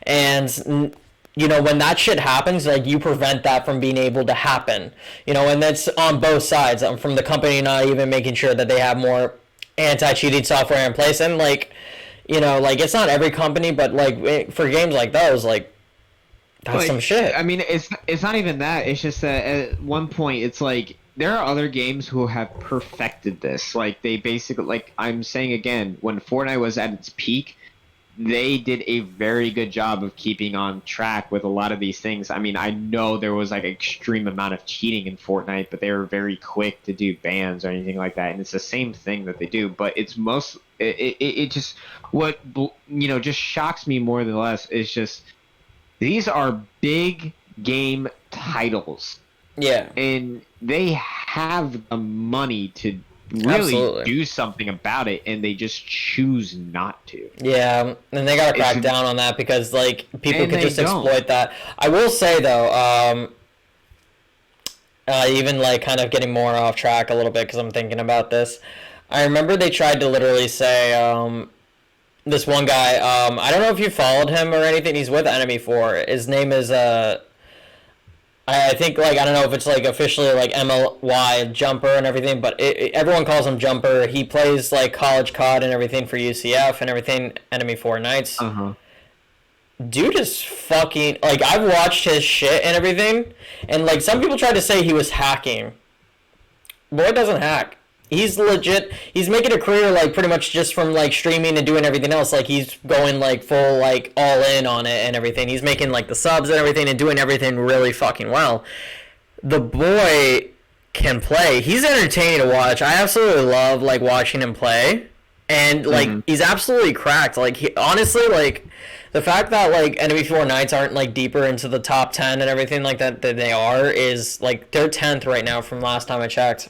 And when that shit happens, like, you prevent that from being able to happen. And that's on both sides. From the company not even making sure that they have more anti-cheating software in place. And, like, like, it's not every company, but, like, for games like those, like, that's some shit. I mean, it's not even that. It's just that at one point, it's like, there are other games who have perfected this. Like, they basically, like, I'm saying again, when Fortnite was at its peak, they did a very good job of keeping on track with a lot of these things. I mean, I know there was like an extreme amount of cheating in Fortnite, but they were very quick to do bans or anything like that. And it's the same thing that they do, but it's it just, what, just shocks me more than less is just, these are big game titles. Yeah. And they have the money to really do something about it, and they just choose not to. Yeah, and they gotta crack down on that because like people could just exploit that. I will say though, even like kind of getting more off track a little bit because I'm thinking about this. I remember they tried to literally say this one guy. I don't know if you followed him or anything. He's with Enemy 4. His name is I think, like, I don't know if it's, like, officially, like, MLY Jumper and everything, but everyone calls him Jumper. He plays, like, college COD and everything for UCF and everything, Enemy 4 Nights. Dude is fucking, like, I've watched his shit and everything, and, like, some people try to say he was hacking. Boy doesn't hack. He's legit. He's making a career, like, pretty much just from, like, streaming and doing everything else. Like, he's going, like, full, like, all in on it and everything. He's making, like, the subs and everything and doing everything really fucking well. The boy can play. He's entertaining to watch. I absolutely love, like, watching him play. And, like, he's absolutely cracked. Like, he, honestly, like, the fact that, like, Enemy 4 Nights aren't, like, deeper into the top 10 and everything like that they are is, like, they're 10th right now from last time I checked.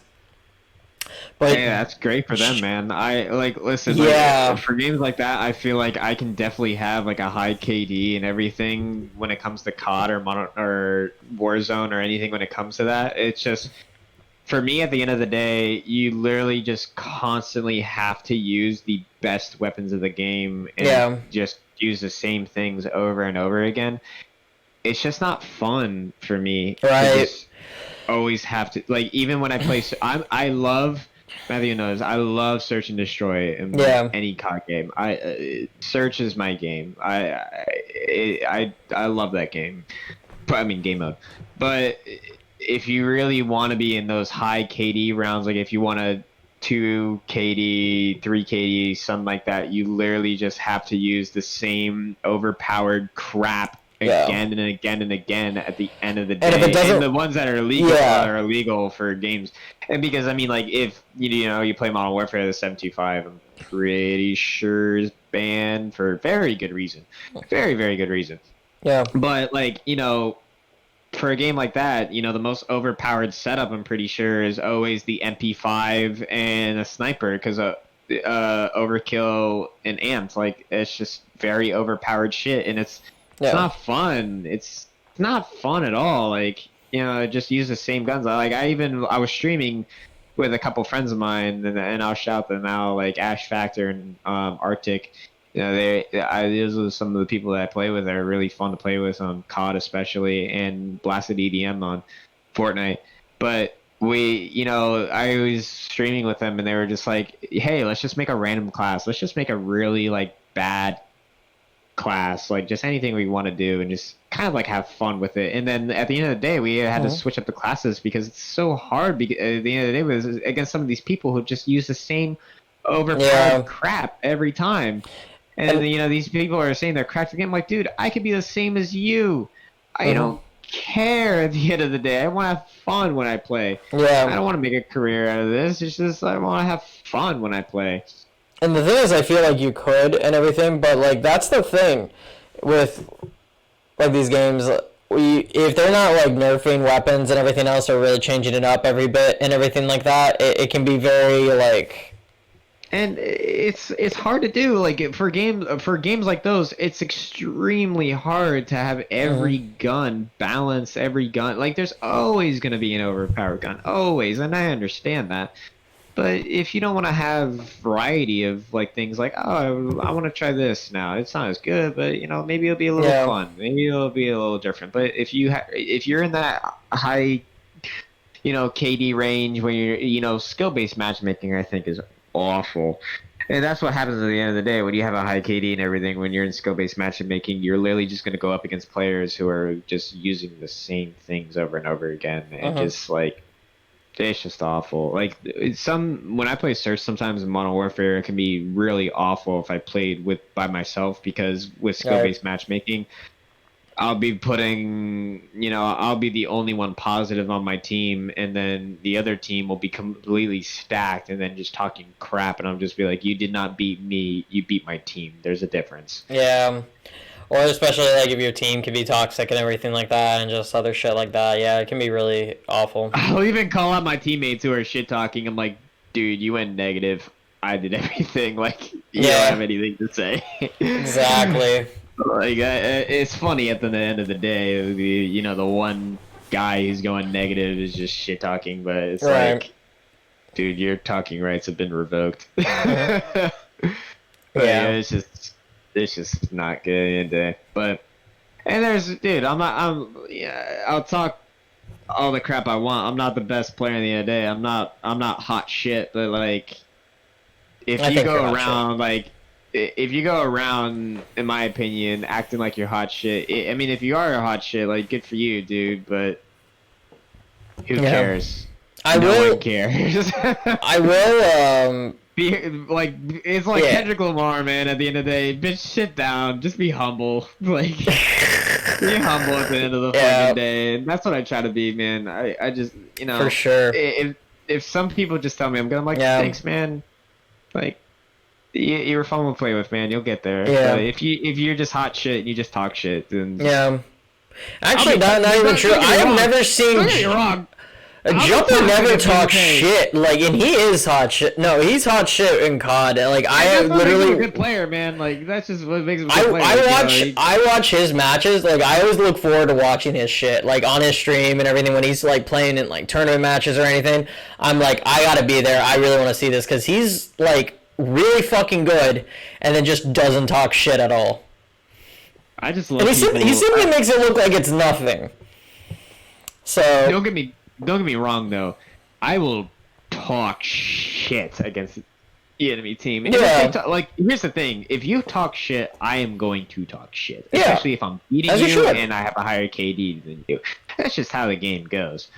But Yeah, that's great for them, man. I like listen. Yeah. Like, for games like that, I feel like I can definitely have like a high KD and everything when it comes to COD or or Warzone or anything. When it comes to that, it's just for me. At the end of the day, you literally just constantly have to use the best weapons of the game and Yeah. just use the same things over and over again. It's just not fun for me to Right. just always have to like even when I play. I love. Matthew knows I love search and destroy in Yeah. any COD game. Search is my game. I love that game. But, I mean game mode. But if you really want to be in those high KD rounds, like if you want to 2 KD, 3 KD, something like that, you literally just have to use the same overpowered crap Yeah. again and again and again at the end of the And if day. it doesn't- And the ones that are illegal Yeah. are illegal for games. And because I mean, like if you play Modern Warfare, the 725, I'm pretty sure is banned for very good reason, very very good reason. Yeah. But like for a game like that, the most overpowered setup I'm pretty sure is always the MP5 and a sniper because overkill and amps. Like it's just very overpowered shit, and it's not fun. It's not fun at all. Like just use the same guns. I was streaming with a couple friends of mine, and I'll shout them out like Ash Factor and Arctic. Those are some of the people that I play with that are really fun to play with on COD especially, and Blasted EDM on Fortnite. But I was streaming with them and they were just like, hey, let's just make a random class. Let's just make a really like bad class, like just anything we want to do and just kind of like have fun with it. And then at the end of the day, we had to switch up the classes because it's so hard. At the end of the day, it was against some of these people who just use the same overpowered crap every time. And these people are saying they're cracked again. I'm like, dude, I could be the same as you. I don't care at the end of the day. I want to have fun when I play. Yeah. I don't want to make a career out of this. It's just I want to have fun when I play. And the thing is, I feel like you could and everything, but like that's the thing with like these games. If they're not like nerfing weapons and everything else, or really changing it up every bit and everything like that, it can be very like. And it's hard to do. Like for games like those, it's extremely hard to have every gun balance. Every gun, like there's always going to be an overpowered gun, always, and I understand that. But if you don't want to have variety of like things like, oh, I want to try this now, it's not as good, but maybe it'll be a little fun, maybe it'll be a little different. But if you're in that high, KD range when you're skill-based matchmaking, I think is awful. And that's what happens at the end of the day when you have a high KD and everything. When you're in skill-based matchmaking, you're literally just going to go up against players who are just using the same things over and over again, and just like it's just awful. Like when I play Search, sometimes in Modern Warfare, it can be really awful if I played by myself, because with skill-based matchmaking, I'll be I'll be the only one positive on my team, and then the other team will be completely stacked and then just talking crap, and I'll just be like, you did not beat me, you beat my team. There's a difference. Yeah. Or especially like if your team can be toxic and everything like that, and just other shit like that. Yeah, it can be really awful. I'll even call out my teammates who are shit talking. I'm like, dude, you went negative. I did everything. Like, you don't have anything to say. Exactly. Like, it's funny at the end of the day. The one guy who's going negative is just shit talking, but it's like, dude, your talking rights have been revoked. Yeah, it's just not good in the day. But dude, I'll talk all the crap I want. I'm not the best player in the end of the day. I'm not hot shit, but like if you go around, in my opinion, acting like you're hot shit. I mean, if you are a hot shit, like good for you, dude, but who cares? No one cares. I will it's like Kendrick Lamar, man. At the end of the day, bitch, sit down. Just be humble. Like, be humble at the end of the fucking day. And that's what I try to be, man. I just, for sure. If some people just tell me, I'm like, thanks, man. Like, you're fun to play with, man. You'll get there. Yeah. But if you're just hot shit and you just talk shit, then actually, not even true. I have never seen. Don't get me wrong. Jumper never talks shit. Like, and he is hot shit. No, he's hot shit in COD. Like, I have literally a good player, man. Like, that's just what makes him a good player. I watch his matches. Like, I always look forward to watching his shit. Like, on his stream and everything when he's like playing in like tournament matches or anything. I'm like, I gotta be there. I really want to see this because he's like really fucking good, and then just doesn't talk shit at all. I just love. And he simply makes it look like it's nothing. So don't get me wrong though. I will talk shit against the enemy team. And like, here's the thing: if you talk shit, I am going to talk shit. Especially if I'm beating you and I have a higher KD than you. That's just how the game goes.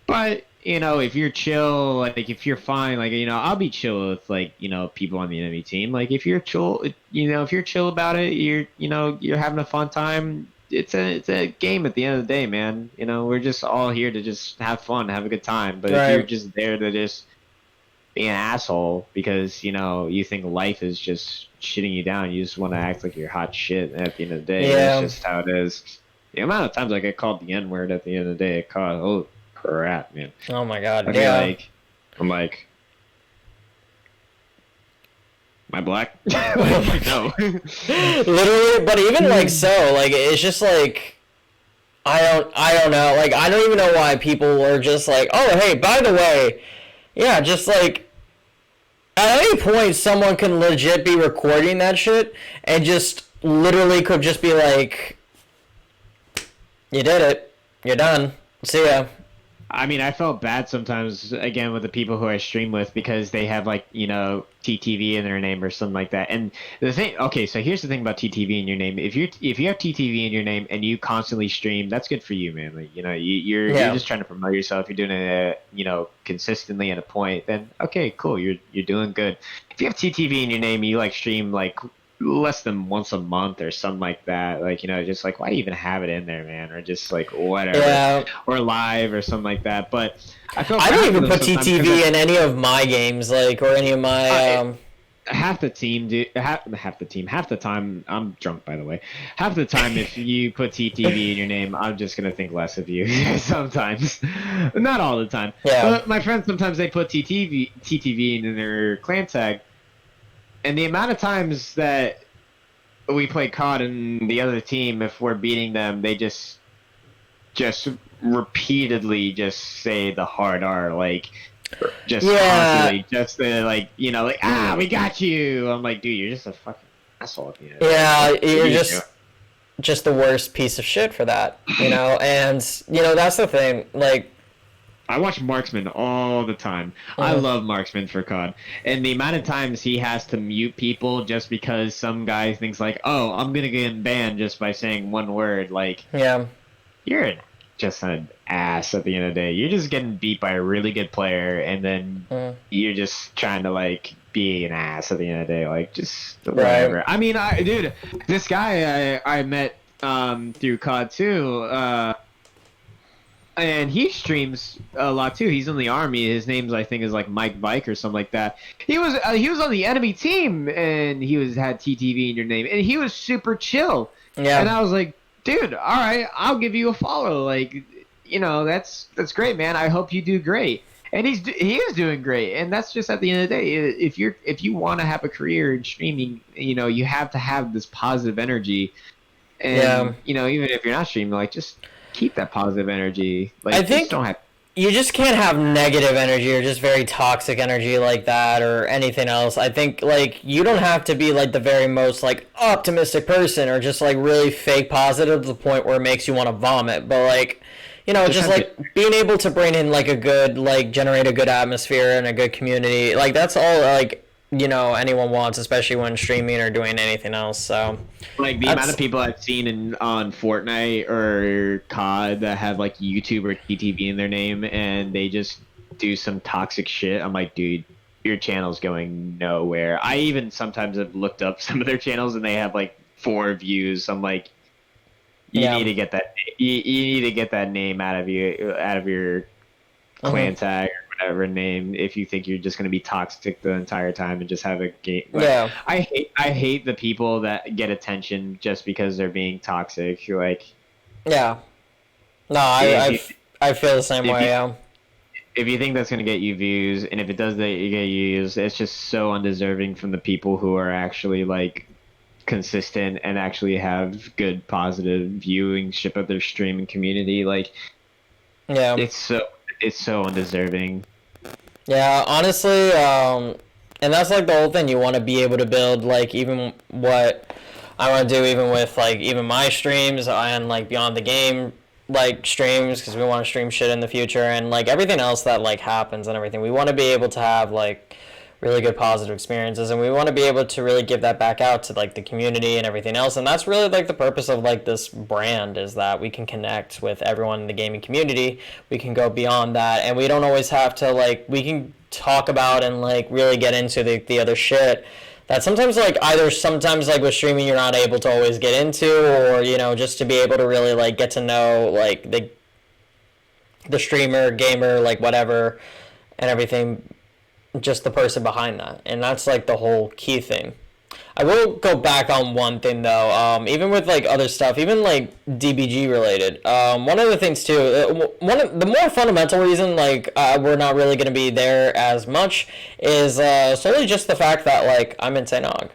But if you're chill, like if you're fine, like I'll be chill with like people on the enemy team. Like if you're chill, if you're chill about it, you're having a fun time. It's a game at the end of the day, man. We're just all here to just have fun, have a good time. But if you're just there to just be an asshole because you think life is just shitting you down, you just want to act like you're hot shit. And at the end of the day, that's just how it is. The amount of times I get called the N-word at the end of the day, oh crap, man. Oh my god, I'm like, am I black? No. Literally, but even like so, like it's just like I don't know. Like I don't even know why people are just like, oh hey, by the way, just like at any point someone can legit be recording that shit and just literally could just be like, you did it, you're done, see ya. I mean, I felt bad sometimes, again, with the people who I stream with because they have, like, TTV in their name or something like that. And the thing, okay, so here's the thing about TTV in your name. If you have TTV in your name and you constantly stream, that's good for you, man. Like, you're just trying to promote yourself. You're doing it, consistently at a point. Then, okay, cool. You're doing good. If you have TTV in your name, you like stream like less than once a month or something like that, like just like, why even have it in there, man? Or just like whatever, or live or something like that. But I don't even put TTV in any of my games, like, or any of my half the time I'm drunk, by the way. Half the time if you put TTV in your name, I'm just gonna think less of you. Sometimes, not all the time. But my friends, sometimes they put TTV in their clan tag. And the amount of times that we play COD and the other team, if we're beating them, they just repeatedly just say the hard R, like, just constantly, just like, we got you. I'm like, dude, you're just a fucking asshole at the end. Yeah, you're just the worst piece of shit for that, and, that's the thing, like, I watch Marksman all the time. I love Marksman for COD. And the amount of times he has to mute people just because some guy thinks like, oh, I'm going to get banned just by saying one word. Like, you're just an ass at the end of the day. You're just getting beat by a really good player, and then you're just trying to, like, be an ass at the end of the day. Like, just whatever. Right. I mean, dude, this guy I met through COD too, and he streams a lot too. He's in the army. His name's, I think, is like Mike Bike or something like that. He was on the enemy team, and he had TTV in your name, and he was super chill. Yeah. And I was like, dude, all right, I'll give you a follow. Like, that's great, man. I hope you do great. And he is doing great. And that's just at the end of the day. If you want to have a career in streaming, you have to have this positive energy. And even if you're not streaming, like, just keep that positive energy. Like, I think you just can't have negative energy or just very toxic energy like that or anything else. I think, like, you don't have to be, like, the very most, like, optimistic person or just, like, really fake positive to the point where it makes you want to vomit. But, like, just like, being able to bring in, like, a good, like, generate a good atmosphere and a good community. Like, that's all, like, anyone wants, especially when streaming or doing anything else. So, like, the amount of people I've seen on Fortnite or COD that have, like, YouTube or TTV in their name, and they just do some toxic shit. I'm like, dude, your channel's going nowhere. I even sometimes have looked up some of their channels, and they have, like, 4 views. I'm like, you need to get that. You need to get that name out of your clan tag or whatever name if you think you're just going to be toxic the entire time and just have a game. Like, I hate the people that get attention just because they're being toxic. You're like, I feel the same way. if you think that's gonna get you views, and if it does that, you get views, it's just so undeserving from the people who are actually like consistent and actually have good positive viewingship of their streaming community. Like, Yeah. it's so undeserving. Yeah, honestly, and that's like the whole thing. You want to be able to build like even what I want to do, even with like even my streams and like Beyond the Game like streams, because we want to stream shit in the future and like everything else that like happens and everything. We want to be able to have like really good positive experiences, and we want to be able to really give that back out to like the community and everything else. And that's really like the purpose of like this brand, is that we can connect with everyone in the gaming community. We can go beyond that, and we don't always have to like, we can talk about and like really get into the other shit that sometimes like either sometimes like with streaming you're not able to always get into, or you know, just to be able to really like get to know like the streamer, gamer, like whatever and everything, just the person behind that. And that's like the whole key thing. I will go back on one thing though. Even with like other stuff, even like DBG related. One of the things too, one of the more fundamental reason like we're not really going to be there as much is solely just the fact that like I'm in St. Aug.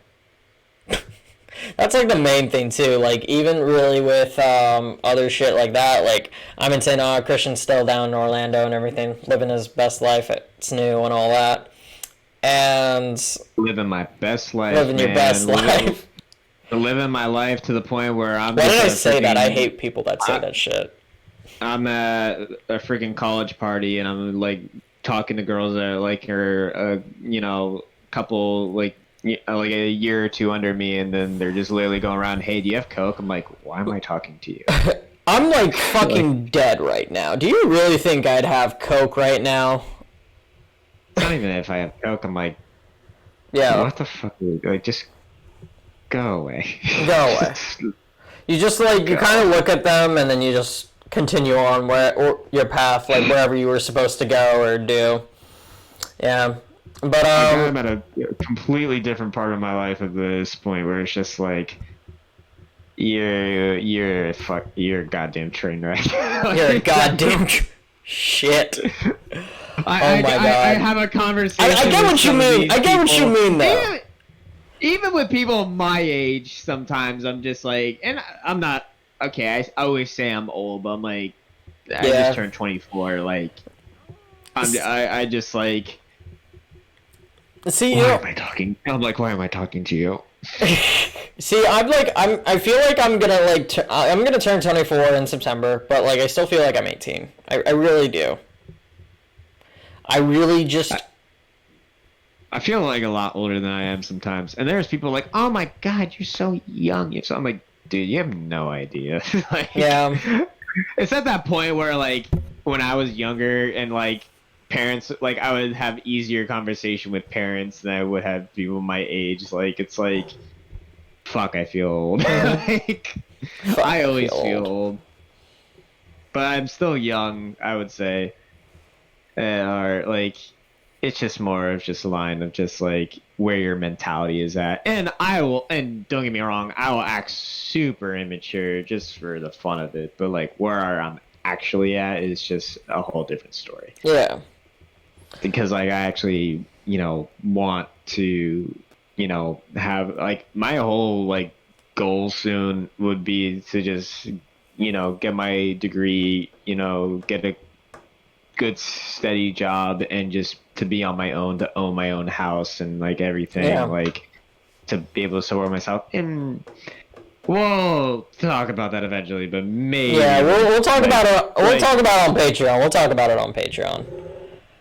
That's like the main thing too. Like even really with other shit like that, like I'm in St. Aug, Christian's still down in Orlando and everything, living his best life at SNU and all that. And living my best life, living your best life. Living my life to the point where I'm. Why did I say that? I hate people that say that shit. I'm at a freaking college party and I'm like talking to girls that are like are you know, couple like a year or two under me, and then they're just literally going around, hey, do you have Coke? I'm like, why am I talking to you? I'm like fucking dead right now. Do you really think I'd have Coke right now? It's not even if I have Coke. I'm like, yeah, what the fuck? Like, just go away. Go away. You just like, you kind of look at them and then you just continue on or your path, like wherever you were supposed to go or do. Yeah. But I'm at a completely different part of my life at this point where it's just like, you're a goddamn train wreck. You're a goddamn shit. Oh my god! I have a conversation. I get what you mean. I get what you mean, though. Even with people my age, sometimes I'm just like, and I'm not okay. I always say I'm old, but I'm like, I just turned 24. Like, I just like. See, why am I talking? I'm like, why am I talking to you? See, I feel like I'm gonna turn 24 in September, but like I still feel like I'm 18. I really do. I really just. I feel like a lot older than I am sometimes, and there's people like, "Oh my god, you're so young." So I'm like, dude, you have no idea. Like, yeah. It's at that point where like when I was younger and like parents, like I would have easier conversation with parents than I would have people my age. Like it's like, fuck, I feel old. Like, I always feel old, but I'm still young, I would say. Or like, it's just more of just a line of just like where your mentality is at. And and don't get me wrong, I will act super immature just for the fun of it. But like where I'm actually at is just a whole different story. Yeah. Because like I actually, you know, want to, you know, have like my whole like goal soon would be to just, you know, get my degree, you know, get a good steady job and just to be on my own, to own my own house and like everything, like to be able to support myself. And we'll talk about that eventually, but maybe we'll talk about it. We'll talk about it on Patreon. We'll talk about it on Patreon.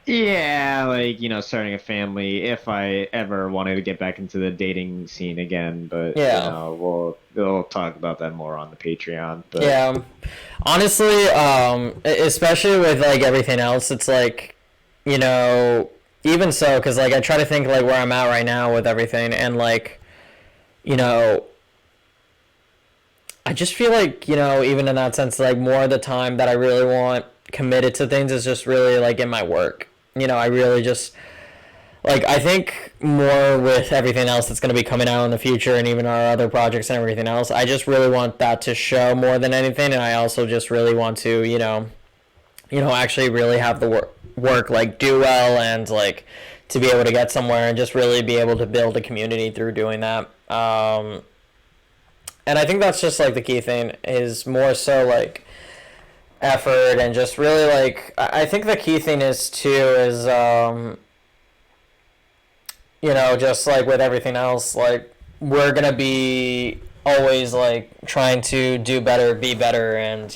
Yeah, like, you know, starting a family if I ever wanted to get back into the dating scene again, but you know, we'll talk about that more on the Patreon. But yeah, honestly, especially with like everything else, it's like, you know, even so, because like I try to think like where I'm at right now with everything, and like, you know, I just feel like, you know, even in that sense, like more of the time that I really want committed to things is just really like in my work. You know, I really just, like, I think more with everything else that's going to be coming out in the future and even our other projects and everything else, I just really want that to show more than anything. And I also just really want to, you know, actually really have the work like do well, and like to be able to get somewhere and just really be able to build a community through doing that. And I think that's just like the key thing is more so like effort and just really like I think the key thing is too is just like with everything else, like we're gonna be always like trying to do better, be better, and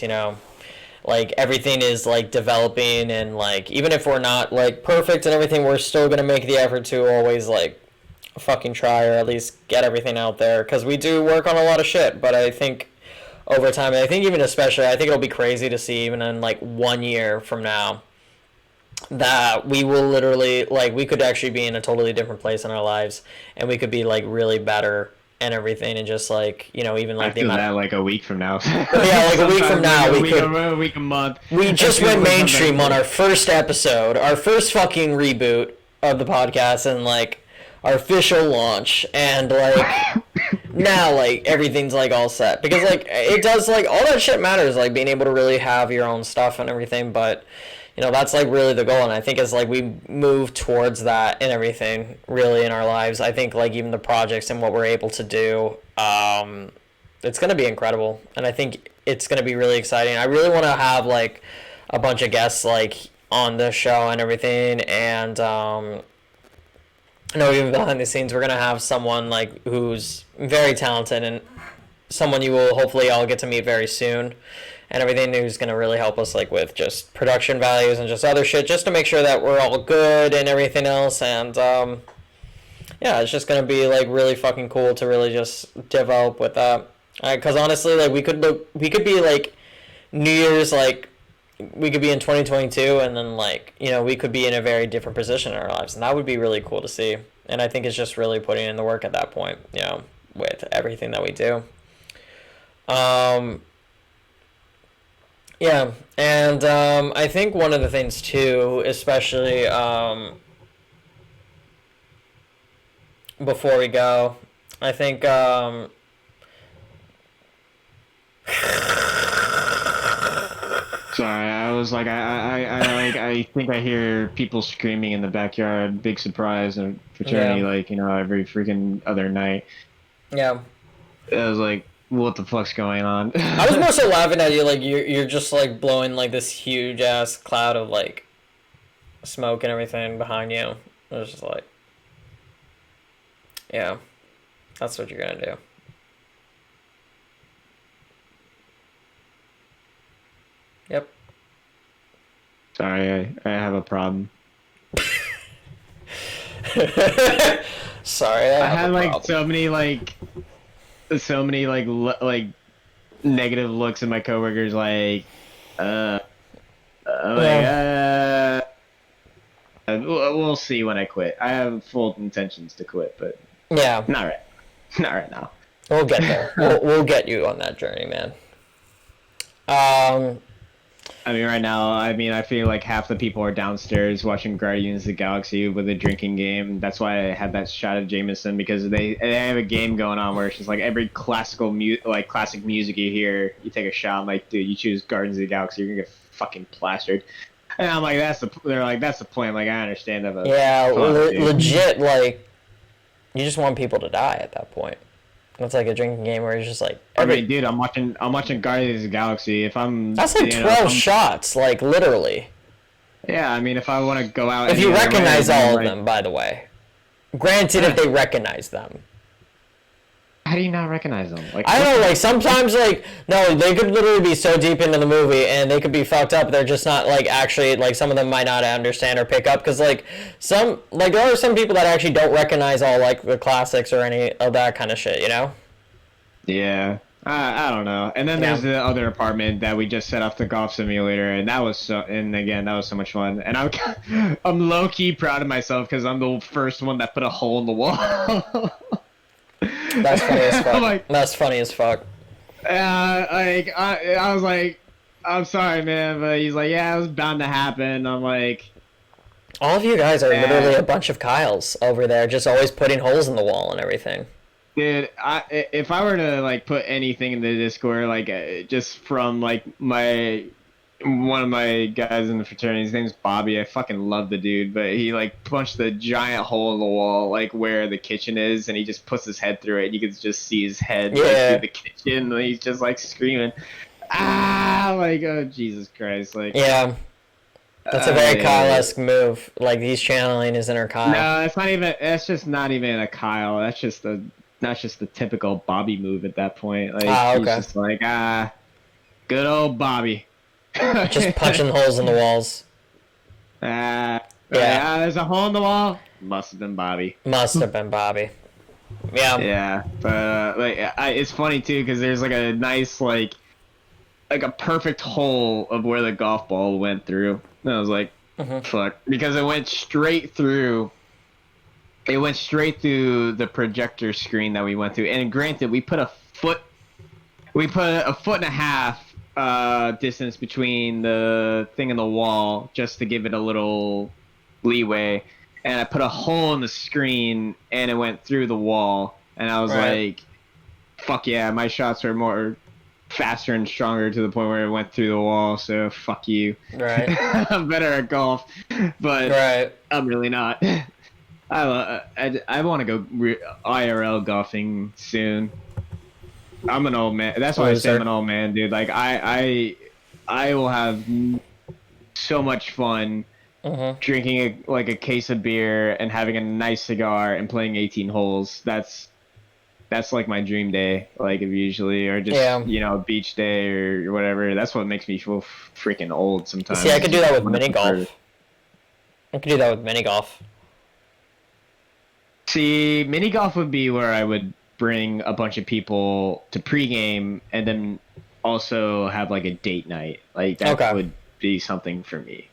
like everything is like developing, and like even if we're not like perfect and everything, we're still gonna make the effort to always like fucking try, or at least get everything out there, because we do work on a lot of shit. But I think over time, and I think even especially, I think it'll be crazy to see even in like 1 year from now that we will literally like we could actually be in a totally different place in our lives, and we could be like really better and everything, and just like even like I feel that like a week from now. Yeah, like a week from now, a week, a month. We just went mainstream on our first episode, our first fucking reboot of the podcast, and like our official launch, and like now like everything's like all set, because like it does, like all that shit matters, like being able to really have your own stuff and everything. But that's like really the goal, and I think as like we move towards that and everything really in our lives, I think like even the projects and what we're able to do, it's going to be incredible, and I think it's going to be really exciting. I really want to have like a bunch of guests like on the show and everything, and even behind the scenes we're going to have someone like who's very talented, and someone you will hopefully all get to meet very soon and everything, who's going to really help us like with just production values and just other shit, just to make sure that we're all good and everything else. And yeah, it's just going to be like really fucking cool to really just develop with that, because honestly like we could be like New Year's, like we could be in 2022, and then like we could be in a very different position in our lives, and that would be really cool to see. And I think it's just really putting in the work at that point, with everything that we do. Yeah, and I think one of the things too, especially before we go, I think Sorry, I was like, I think I hear people screaming in the backyard. Big surprise and fraternity, like every freaking other night. Yeah. I was like, what the fuck's going on? I was more so laughing at you, like you're just like blowing like this huge ass cloud of like smoke and everything behind you. It was just like, yeah, that's what you're gonna do. Yep. Sorry, I have a problem. Sorry, I had like so many like negative looks at my coworkers, like we'll see when I quit. I have full intentions to quit, but yeah, not right now. We'll get there. we'll get you on that journey, man. I mean, right now, I feel like half the people are downstairs watching Guardians of the Galaxy with a drinking game. That's why I had that shot of Jameson, because they have a game going on where it's just like every classic music you hear, you take a shot. I'm like, dude, you choose Guardians of the Galaxy, you're gonna get fucking plastered. And I'm like, they're like, that's the point. Like, I understand that. But yeah, legit, like, you just want people to die at that point. It's like a drinking game where it's just like dude, I'm watching Guardians of the Galaxy. That's like 12 shots, like literally. Yeah, I mean, if I want to go out, if you recognize all of them, by the way. Granted, if they recognize them. How do you not recognize them? Like, I don't know, like sometimes like no, they could literally be so deep into the movie and they could be fucked up. They're just not like actually, like some of them might not understand or pick up, because like some, like there are some people that actually don't recognize all like the classics or any of that kind of shit, Yeah, I don't know. And then there's the other apartment that we just set up the golf simulator, and that was so much fun. And I'm low key proud of myself because I'm the first one that put a hole in the wall. That's funny as fuck. That's funny as fuck. I was like, I'm sorry, man, but he's like, yeah, it was bound to happen. I'm like, all of you guys are literally a bunch of Kyles over there, just always putting holes in the wall and everything. Dude, if I were to like put anything in the Discord, like just from like my one of my guys in the fraternity, his name's Bobby. I fucking love the dude, but he like punched the giant hole in the wall, like where the kitchen is, and he just puts his head through it. And you can just see his head like, through the kitchen, and he's just like screaming, "Ah!" Like, oh Jesus Christ! Like, Yeah. That's a very Kyle-esque move. Like, he's channeling his inner Kyle. no, it's not even. That's just not even a Kyle. That's just the typical Bobby move at that point. Like, okay. he's just like, good old Bobby. Just punching holes in the walls. Yeah. There's a hole in the wall. Must have been Bobby. Must have been Bobby. Yeah. Yeah, but it's funny too because there's like a nice like a perfect hole of where the golf ball went through. And I was like, fuck, because it went straight through. It went straight through the projector screen that we went through. And granted, we put a foot and a half distance between the thing and the wall just to give it a little leeway. And I put a hole in the screen and it went through the wall. And I was like, fuck yeah, my shots are more faster and stronger to the point where it went through the wall, so fuck you. Right. I'm better at golf, but I'm really not. I want to go IRL golfing soon. I'm an old man. That's why I say I'm an old man, dude. Like I will have so much fun drinking a case of beer and having a nice cigar and playing 18 holes. That's like my dream day, like usually, or just beach day or whatever. That's what makes me feel freaking old sometimes. See, I could do that with mini golf. See, mini golf would be where I would bring a bunch of people to pregame and then also have like a date night. Like that would be something for me.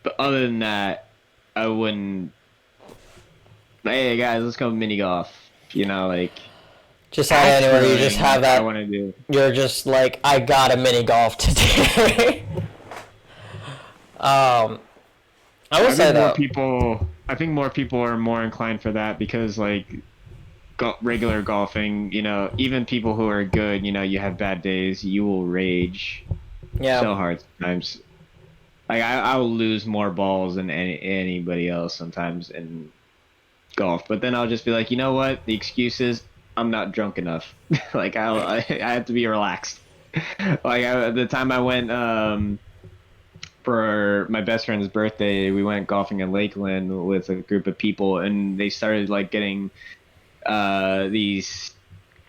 But other than that, I wouldn't. Hey guys, let's go mini golf. You know, like just have anywhere you just have that. I want to do. You're just like, I got a mini golf today. I will say though, I think more people are more inclined for that because like regular golfing, you know, even people who are good, you know, you have bad days, you will rage so hard sometimes. Like I will lose more balls than anybody else sometimes in golf, but then I'll just be like, you know what? The excuse is I'm not drunk enough. Like I have to be relaxed. Like the time I went for my best friend's birthday, we went golfing in Lakeland with a group of people, and they started like getting these.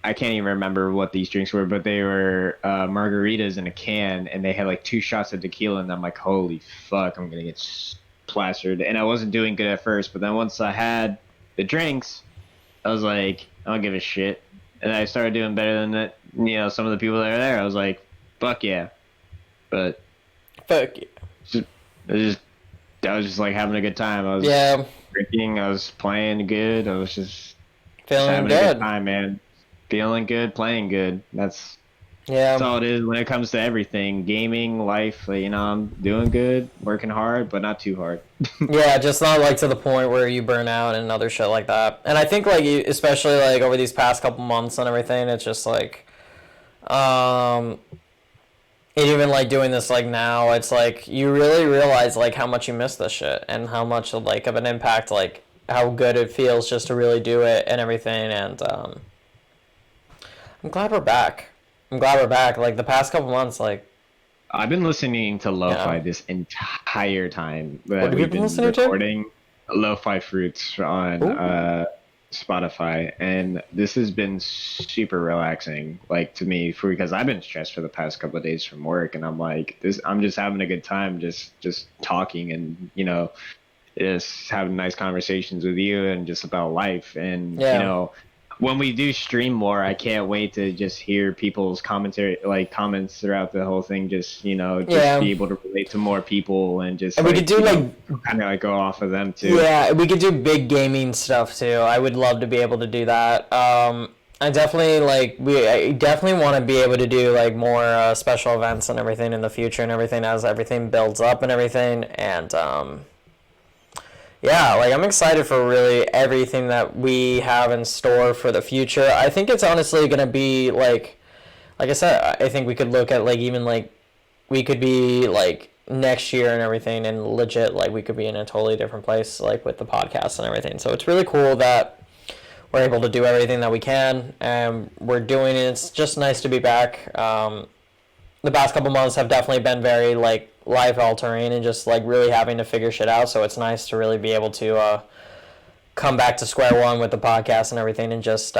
I can't even remember what these drinks were, but they were margaritas in a can, and they had like 2 shots of tequila, and I'm like, holy fuck, I'm gonna get plastered. And I wasn't doing good at first, but then once I had the drinks, I was like, I don't give a shit. And I started doing better than that. You know, some of the people that were there, I was like, fuck yeah. But fuck yeah. I was just like having a good time. I was drinking, I was playing good, I was just feeling having a good time, man. Feeling good, playing good. That's all it is when it comes to everything. Gaming, life, you know, I'm doing good, working hard, but not too hard. Yeah, just not like to the point where you burn out and other shit like that. And I think like especially like over these past couple months and everything, it's just like and even like doing this like now, it's like you really realize like how much you miss this shit and how much like of an impact, like how good it feels just to really do it and everything. And I'm glad we're back. Like the past couple months, like I've been listening to lo-fi this entire time. What have you been listening recording to? Lo-fi Fruits on Spotify, and this has been super relaxing, like to me, because I've been stressed for the past couple of days from work, and I'm like, I'm just having a good time, just talking, and you know, just having nice conversations with you, and just about life, and you know. When we do stream more, I can't wait to just hear people's commentary, like comments throughout the whole thing. Just be able to relate to more people and just. And we could do kind of like go off of them too. Yeah, we could do big gaming stuff too. I would love to be able to do that. I definitely want to be able to do like more special events and everything in the future and everything as everything builds up and everything. And yeah, like I'm excited for really everything that we have in store for the future. I think it's honestly gonna be like I said, I think we could look at like even like we could be like next year and everything, and legit like we could be in a totally different place like with the podcast and everything. So it's really cool that we're able to do everything that we can, and we're doing it. It's just nice to be back. The past couple months have definitely been very like life altering and just like really having to figure shit out. So it's nice to really be able to come back to square one with the podcast and everything, and just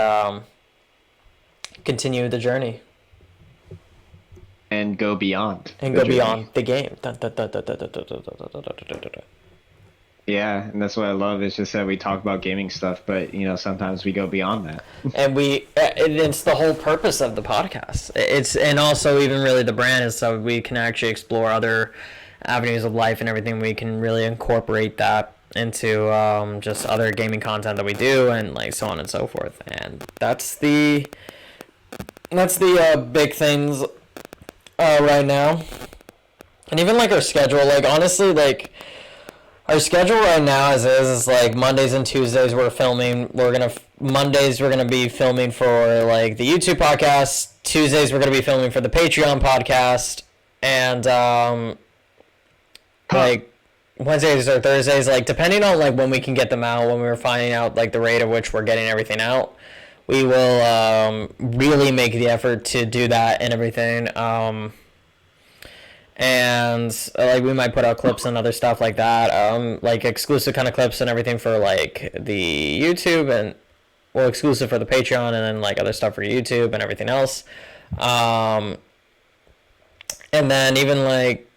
continue the journey and go beyond. And go beyond the game. Yeah, and that's what I love. It's just that we talk about gaming stuff, but sometimes we go beyond that. And it's the whole purpose of the podcast. And also even really the brand is so we can actually explore other avenues of life and everything. We can really incorporate that into just other gaming content that we do, and like so on and so forth. And that's the big things right now. And even like our schedule, like honestly, like our schedule right now is like Mondays and Tuesdays we're filming. Mondays we're gonna be filming for like the YouTube podcast. Tuesdays we're gonna be filming for the Patreon podcast, and like Wednesdays or Thursdays, like depending on like when we can get them out, when we're finding out like the rate at which we're getting everything out, we will really make the effort to do that and everything. And like we might put out clips and other stuff like that, like exclusive kind of clips and everything for like the YouTube, and exclusive for the Patreon, and then like other stuff for YouTube and everything else. And then even like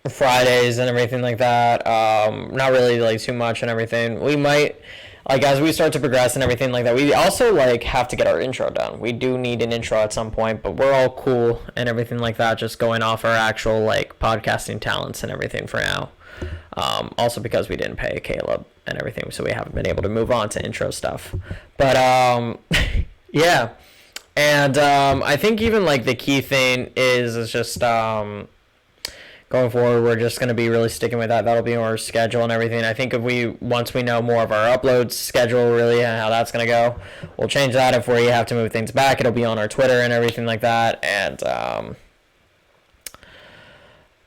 Fridays and everything like that, not really like too much and everything. We might, like as we start to progress and everything like that, we also like have to get our intro done. We do need an intro at some point, but we're all cool and everything like that, just going off our actual like podcasting talents and everything for now. Also because we didn't pay Caleb and everything, so we haven't been able to move on to intro stuff. But yeah. And I think even like the key thing is just going forward, we're just going to be really sticking with that. That'll be our schedule and everything. I think once we know more of our upload schedule, really, and how that's going to go, we'll change that. If we have to move things back, it'll be on our Twitter and everything like that. And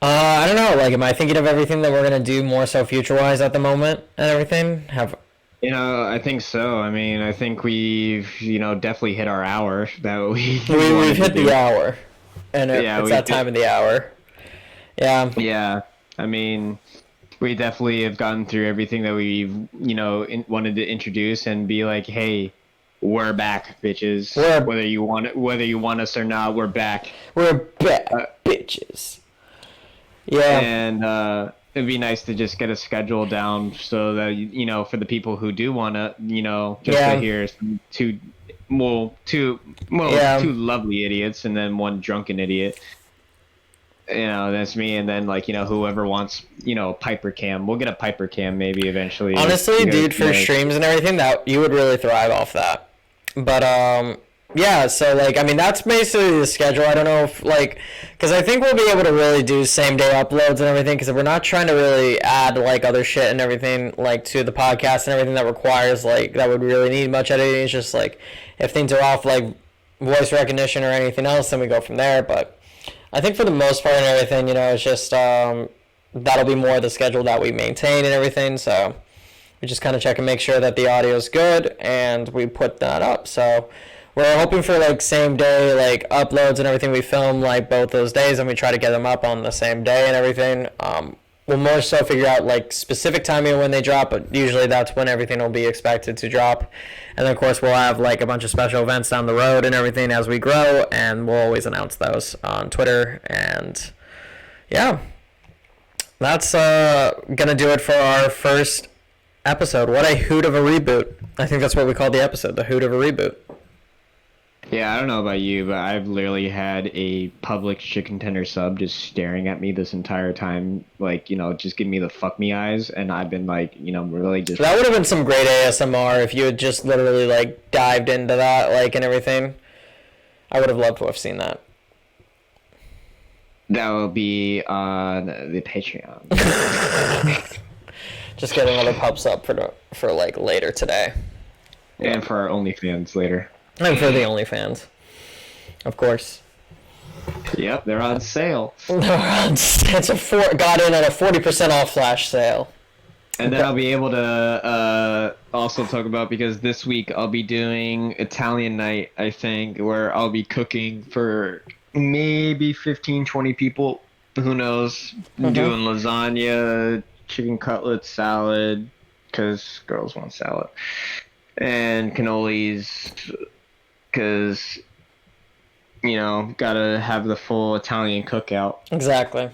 I don't know. Like, am I thinking of everything that we're going to do more so future-wise at the moment and everything? I think so. I mean, I think we've, definitely hit our hour that we've hit the hour. And it's that time of the hour. Yeah. Yeah. I mean, we definitely have gotten through everything that we've, wanted to introduce and be like, hey, we're back, bitches. Whether you want us or not, we're back. We're back, bitches. Yeah. And it'd be nice to just get a schedule down so that, for the people who do want to, to hear two lovely idiots and then one drunken idiot. That's me, and then whoever wants Piper cam, we'll get a Piper cam maybe eventually. Honestly, dude, for streams and everything, that you would really thrive off that. But yeah, so like I mean that's basically the schedule. I don't know if because I think we'll be able to really do same day uploads and everything, because we're not trying to really add like other shit and everything like to the podcast and everything that requires that would really need much editing. It's just like if things are off like voice recognition or anything else, then we go from there. But I think for the most part and everything, it's just that'll be more the schedule that we maintain and everything. So we just kind of check and make sure that the audio is good, and we put that up. So we're hoping for same day uploads and everything. We film both those days, and we try to get them up on the same day and everything. We'll more so figure out specific timing when they drop, but usually that's when everything will be expected to drop. And then of course we'll have a bunch of special events down the road and everything as we grow, and we'll always announce those on Twitter. And yeah, that's gonna do it for our first episode. What a hoot of a reboot. I think that's what we call the episode, the hoot of a reboot. Yeah, I don't know about you, but I've literally had a public chicken tender sub just staring at me this entire time, just giving me the fuck me eyes, and I've been really just... That would have been some great ASMR if you had just literally dived into that and everything. I would have loved to have seen that. That will be on the Patreon. Just get another pubs up for later today. And for our OnlyFans later. And for the OnlyFans, of course. Yep, they're on sale. It's got in on a 40% off flash sale. And then I'll be able to also talk about, because this week I'll be doing Italian night, I think, where I'll be cooking for maybe 15, 20 people. Who knows? Doing lasagna, chicken cutlet, salad, because girls want salad, and cannolis, because, gotta have the full Italian cookout. Exactly.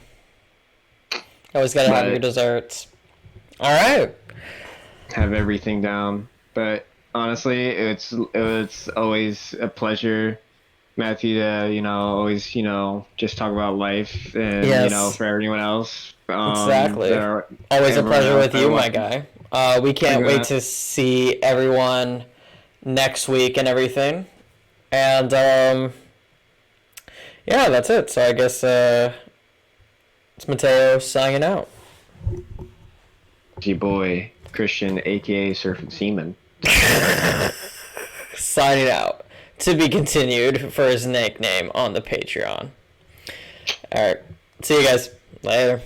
Always gotta have your desserts. All right. Have everything down. But honestly, it's always a pleasure, Matthew, to always just talk about life, and for everyone else. Exactly. Always a pleasure with you, my guy. We can't wait to see everyone next week and everything. And yeah, that's it. So I guess it's Matteo signing out. Your boy Christian, aka Surfing Seaman, signing out. To be continued for his nickname on the Patreon. All right, see you guys later.